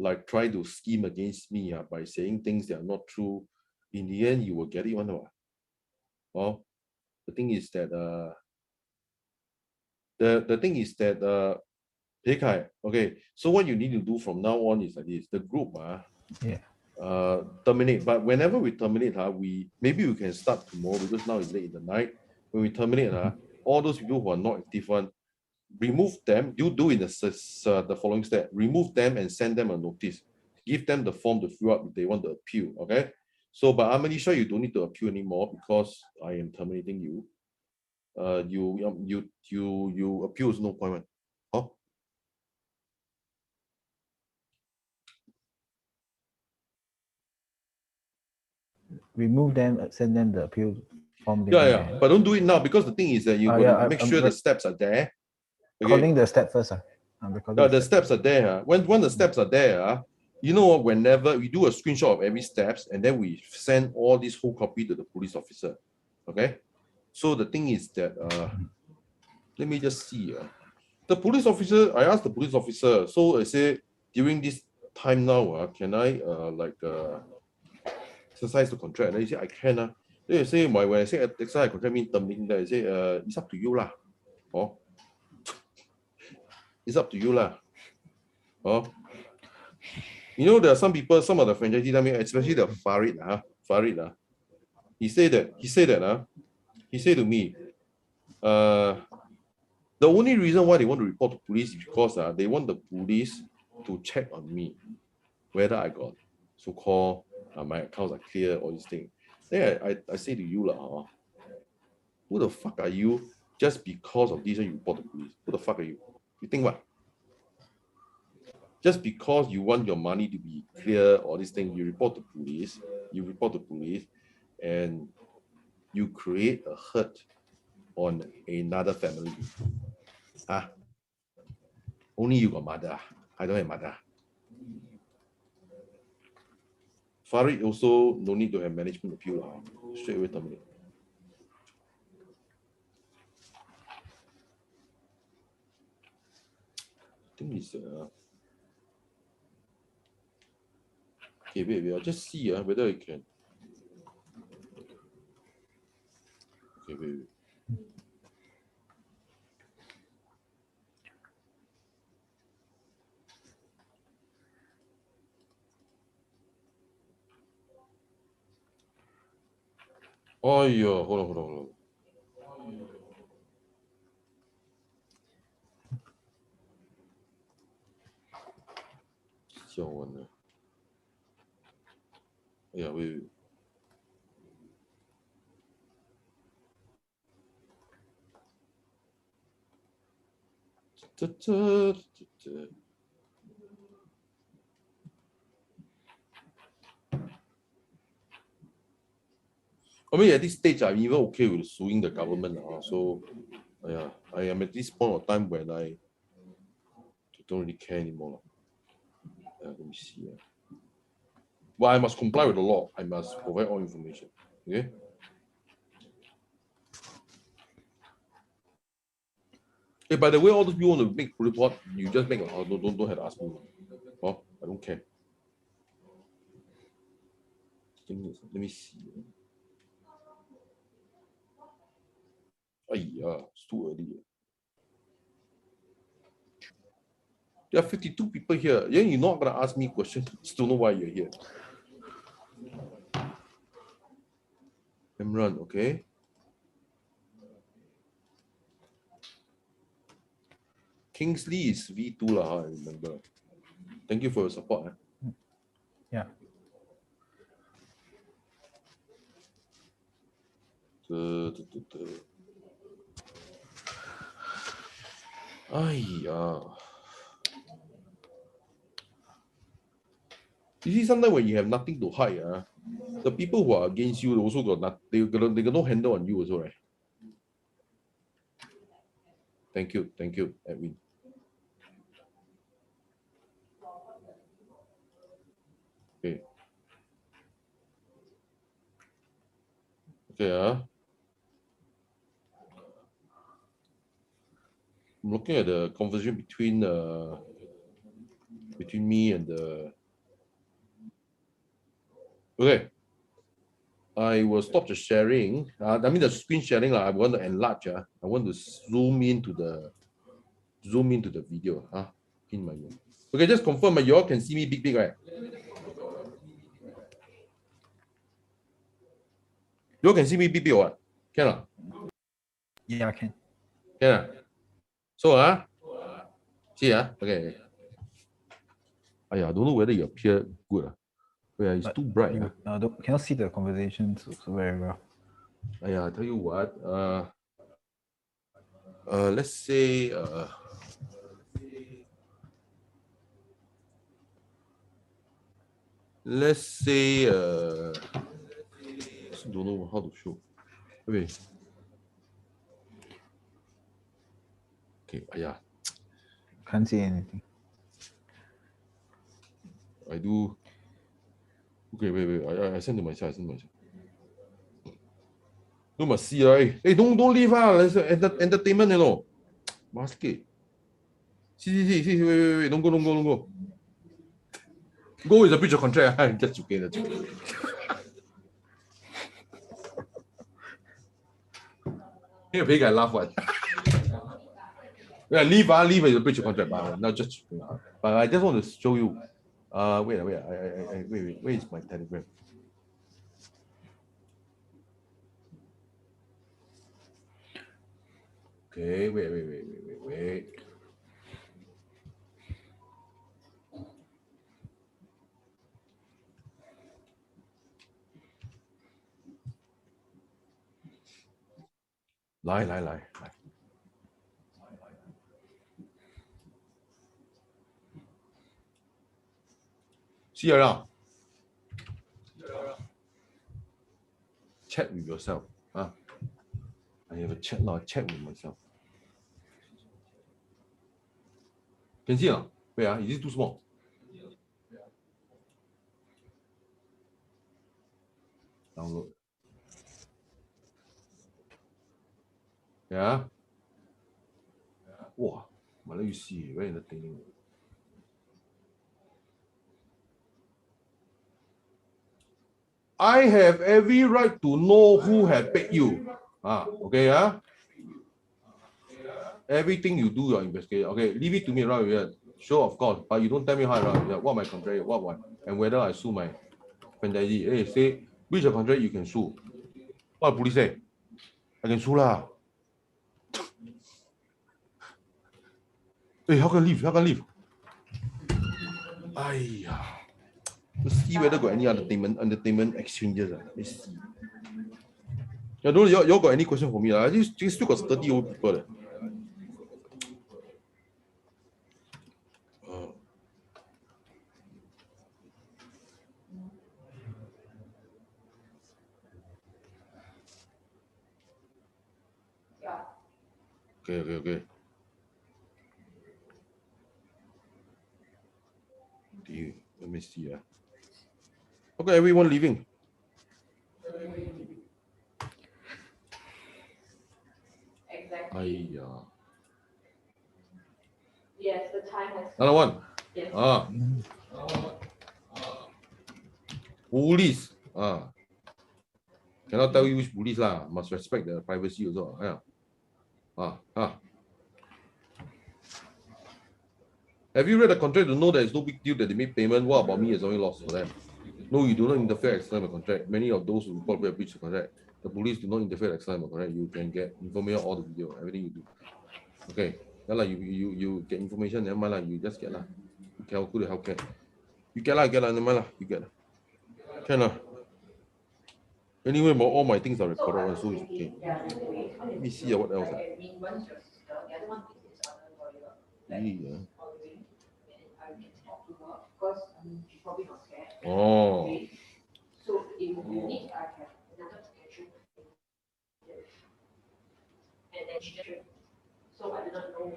like try to scheme against me by saying things that are not true, in the end you will get it one. Well, the thing is that the thing is that okay, so what you need to do from now on is like this: the group terminate. But whenever we terminate, maybe we can start tomorrow because now it's late in the night. When we terminate, all those people who are not active one, remove them. You do in the following step: remove them and send them a notice. Give them the form to fill up if they want to appeal. Okay. So, but I'm pretty sure you don't need to appeal anymore because I am terminating you. You appeal is no point. Huh? Remove them, send them the appeal form. Yeah. But don't do it now because the thing is that you got to make sure the steps are there. Okay? Calling the step first. The steps are there. When the steps are there, you know what? Whenever we do a screenshot of every steps and then we send all this whole copy to the police officer. Okay. So the thing is that let me just see. The police officer, I asked the police officer, so I say during this time now, can I exercise the contract? And he said I can. Then I say when I say exercise contract means terminating that, I say it's up to you lah. Oh. It's up to you lah. Oh. You know, there are some people, some of the franchisees, I mean, especially the Farid, he said to me, the only reason why they want to report to police is because they want the police to check on me, whether I got so-called my accounts are clear, all these things. Then I say to you, who the fuck are you just because of this you report to police? Who the fuck are you? You think what? Just because you want your money to be clear or this thing, you report to police, and you create a hurt on another family. Only you got mother. I don't have mother. Farid also no need to have management appeal. Straight away terminate. I think it's okay, wait, I'll just see whether I can. Okay, wait. Oh yeah, hold on. Yeah, wait. I mean, at this stage, I'm even okay with suing the government. So, yeah, I am at this point of time when I don't really care anymore. Let me see. Well, I must comply with the law. I must provide all information. Okay. Hey, by the way, all those people want to make report, you just make don't have to ask me. Oh, I don't care. Let me see. It's too early. There are 52 people here. Yeah, you're not gonna ask me questions. Still know why you're here. Imran, okay. Kingsley is V2 I remember. Thank you for your support. Yeah. You see, sometimes when you have nothing to hide, the people who are against you also got they got no handle on you also, right? Thank you, Edwin. Okay. Okay, I'm looking at the conversation between between me and the. Okay. I will stop the sharing. I mean the screen sharing. I want to enlarge. I want to zoom into the video. In my room. Okay, just confirm. You all can see me big, right? You all can see me big or what? Can or? Yeah, I can. Can. So see okay. I don't know whether you appear good. Yeah, it's too bright. You cannot see the conversation so very well. I tell you what. Let's say don't know how to show. Wait. Okay, Can't see anything. I do. Okay, wait. I send to myself. You must see, right? Hey, don't leave. It's entertainment, you know. Basket. See. Wait. Don't go. Go is a breach of contract. Just joking. You pay guy laugh what? Yeah, leave is a breach of contract, but not just. But I just want to show you. Wait. Where is my Telegram? Okay, wait. Lie. See around. Chat with yourself. I have a chat now. Chat with myself. Can see or wait, is it too small? Download. Yeah. Wow. Let you see. Very entertaining. I have every right to know who had paid you. Okay, everything you do, your investigation. Okay, leave it to me right here. Sure, of course, but you don't tell me how I run. What my contract, what, and whether I sue my franchisee. Hey, say which of contract you can sue. What police say? I can sue lah. Hey, how can leave? Aiya. Let's see whether got any entertainment exchanges. Let's see. Yeah, don't you got any question for me? This still got 30 old people. Okay. Let me see. Okay, everyone leaving. Exactly. Yes, the time has. Another one. Yes. Police. Cannot tell you which police lah. Must respect the privacy also. Have you read the contract to know that it's no big deal that they make payment? What about me? It's only loss for them. No, you do not interfere external contract. Many of those who report a breach of contract, the police do not interfere external contract. You can get information all the video, everything you do. Okay. You get information, never mind, you just get lah. Who the hell can? You get lah, never mind, you get. Can. Anyway, all my things are recorded, so it's okay. Let me see what else. Oh. So if you need, I have another schedule. And then she just. So I do not know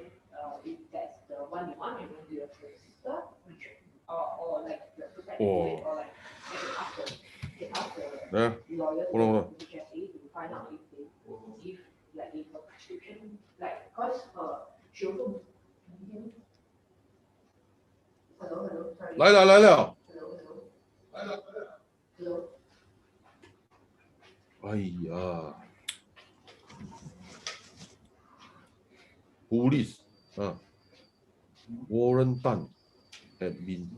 if that's the one you want. You want to do your sister, or like the or like I can ask the lawyer to find out if they give like if a prescription like because she also. Hello. 来了来了。哎呀 ，police, Warren Tan have been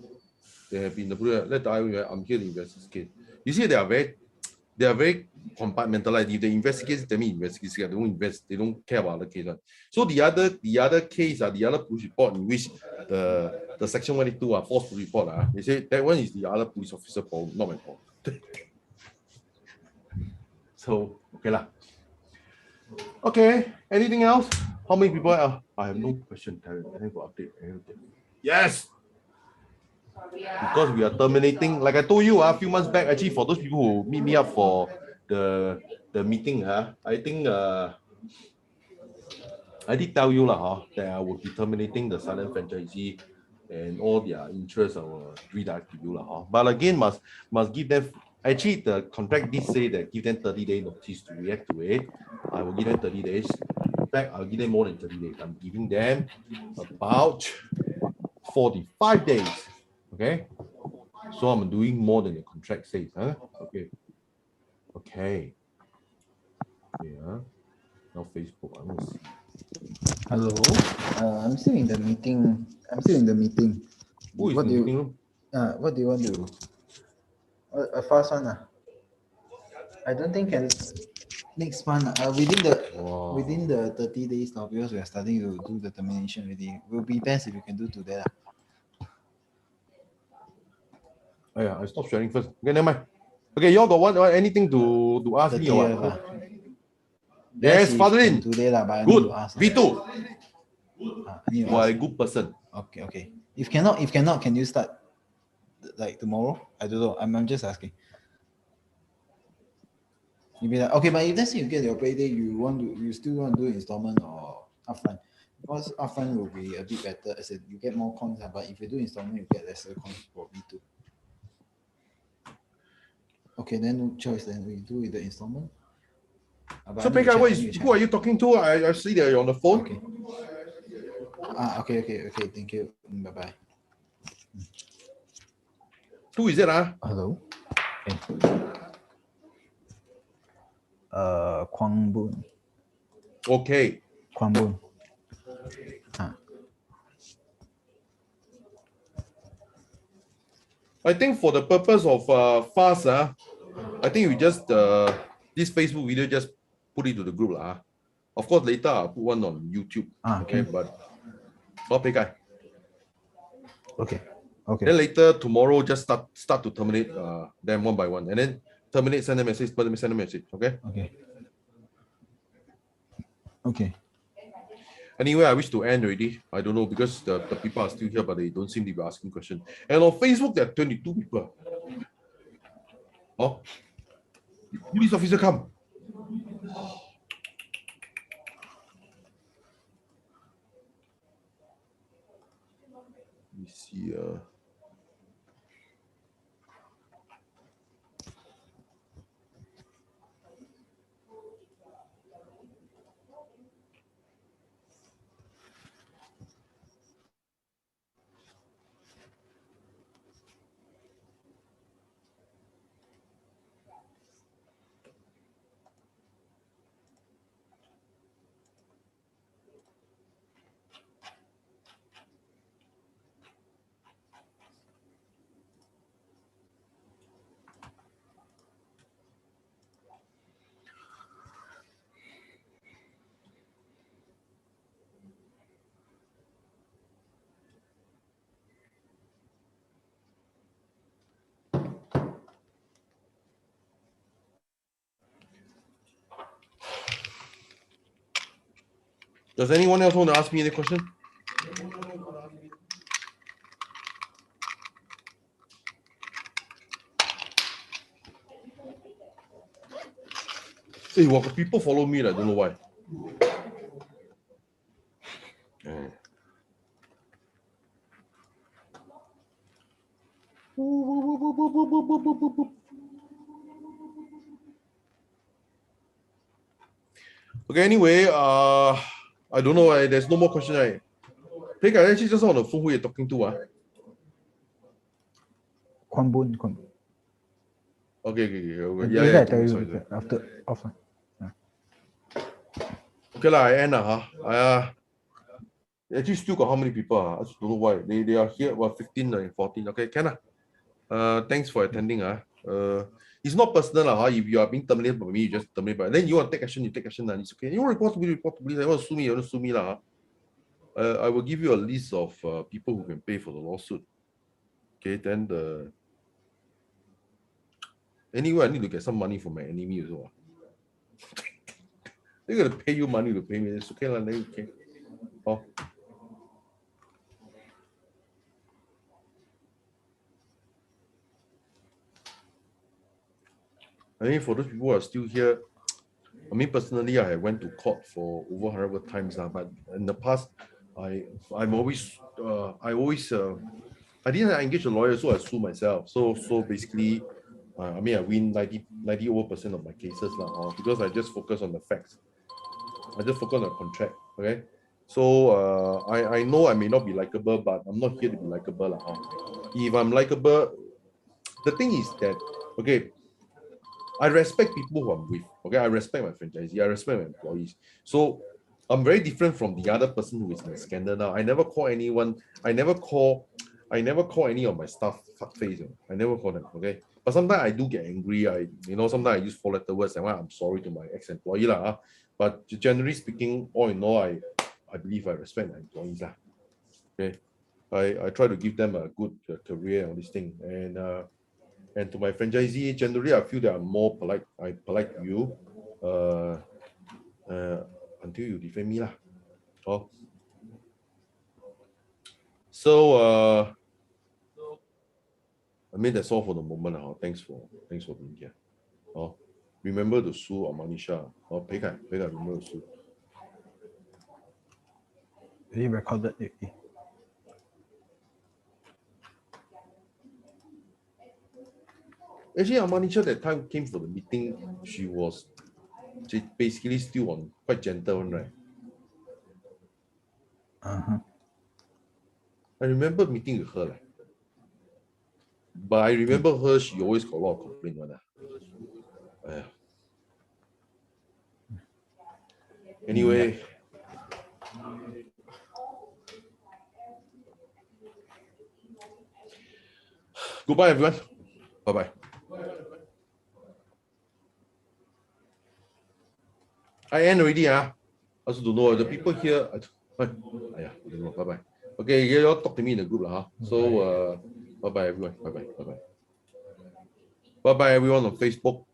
let the IOU, I'm here to investigate. You see, they are very compartmentalized. If they investigate, they investigate. They don't invest. They don't care about the case. So the other case, the other police report in which the section 182 false report, they say that one is the other police officer problem, not my problem. So okay lah. Okay. Anything else? How many people are? I have no question. Time for update. Yes. Because we are terminating, like I told you a few months back, actually for those people who meet me up for the meeting, I think I did tell you that I will be terminating the silent franchisee and all their interests I will redirect to you. But again, must give them, actually the contract did say that give them 30-day notice to react to it. I will give them 30 days. In fact, I'll give them more than 30 days. I'm giving them about 45 days. Okay. So I'm doing more than the contract says. Okay. Okay. Yeah. Now Facebook. I want to see. Hello. I'm still in the meeting. Who is What in do the you? meeting room? What do you want to? A fast one. I don't think can. Next month. Within the 30 days now, because we are starting to do the termination already. It will be best if you can do today. Oh yeah, I stop sharing first. Okay, never mind. Okay, y'all got what anything to ask me or what? Yes, Fadlin. Today but I good. need to ask. V2. You are a good person. Okay. If cannot, can you start like tomorrow? I don't know. I'm just asking. You be like, okay, but if let's say you get your payday, you still want to do installment or upfront? Because upfront will be a bit better. I said you get more cons, but if you do installment, you get lesser cons for V2. Okay, then no choice. Then we do with the installment. So, Pekka, who are you talking to? I see that you're on the phone. Okay. Okay. Thank you. Bye bye. Who is it? Hello. Kwang Boon. Okay. Kwang Boon. I think for the purpose of fast, I think we just this Facebook video just put it to the group lah. Of course, later I'll put one on YouTube. Okay, but not Pekka. Okay. Then later tomorrow, just start to terminate them one by one, and then terminate, send a message, send a message. Okay. Okay. Anyway, I wish to end already. I don't know because the people are still here, but they don't seem to be asking questions. And on Facebook, there are 22 people. Oh, police officer come. Let me see. Does anyone else want to ask me any question? Hey, well, people follow me, I don't know why. Okay, anyway, I don't know. There's no more question. Pekka, actually just on the phone who you're talking to. Kwon Boon. Okay. Later I tell you after offline. Okay lah, I end actually still got how many people? I just don't know why. They are here, 15 and 14. Okay, can thanks for attending. It's not personal if you are being terminated by me, you just terminate. But then you want to take action, you take action. It's okay. You want to report to me, report to me. You want to sue me, you want to sue me I will give you a list of people who can pay for the lawsuit. Okay, then anyway, I need to get some money from my enemy as well. They're gonna pay you money to pay me. It's okay, okay. Oh. I mean, for those people who are still here, I mean, personally, I went to court for over 100 times now. But in the past, I didn't engage a lawyer, so I sue myself. So basically, I mean, I win 90% of my cases now, because I just focus on the facts. I just focus on the contract. Okay. So I know I may not be likable, but I'm not here to be likable. If I'm likable, the thing is that, okay, I respect people who I'm with. Okay, I respect my franchisee, I respect my employees. So I'm very different from the other person who is in the scandal now. I never call anyone, I never call any of my staff fuckface. I never call them. Okay. But sometimes I do get angry. Sometimes I use four-letter words and I'm sorry to my ex-employee. But generally speaking, all in all, I believe I respect my employees. Okay. I try to give them a good career on this thing. And to my franchisee, generally I feel that I'm more polite. I'm polite to you until you defame me. So I mean, that's all for the moment. Thanks for being here. Remember to sue Amanisha. Pei Kai, remember to sue. Really recorded. Actually, Amanisha that time came for the meeting. She basically still on quite gentle one, right? I remember meeting with her. But I remember her, she always got a lot of complaint. Anyway. Goodbye, everyone. Bye-bye. I end already. I also don't know. The people here, I don't know. Bye-bye. Okay, you all talk to me in the group. So, bye-bye, everyone. Bye-bye. Bye-bye. Bye-bye, everyone on Facebook.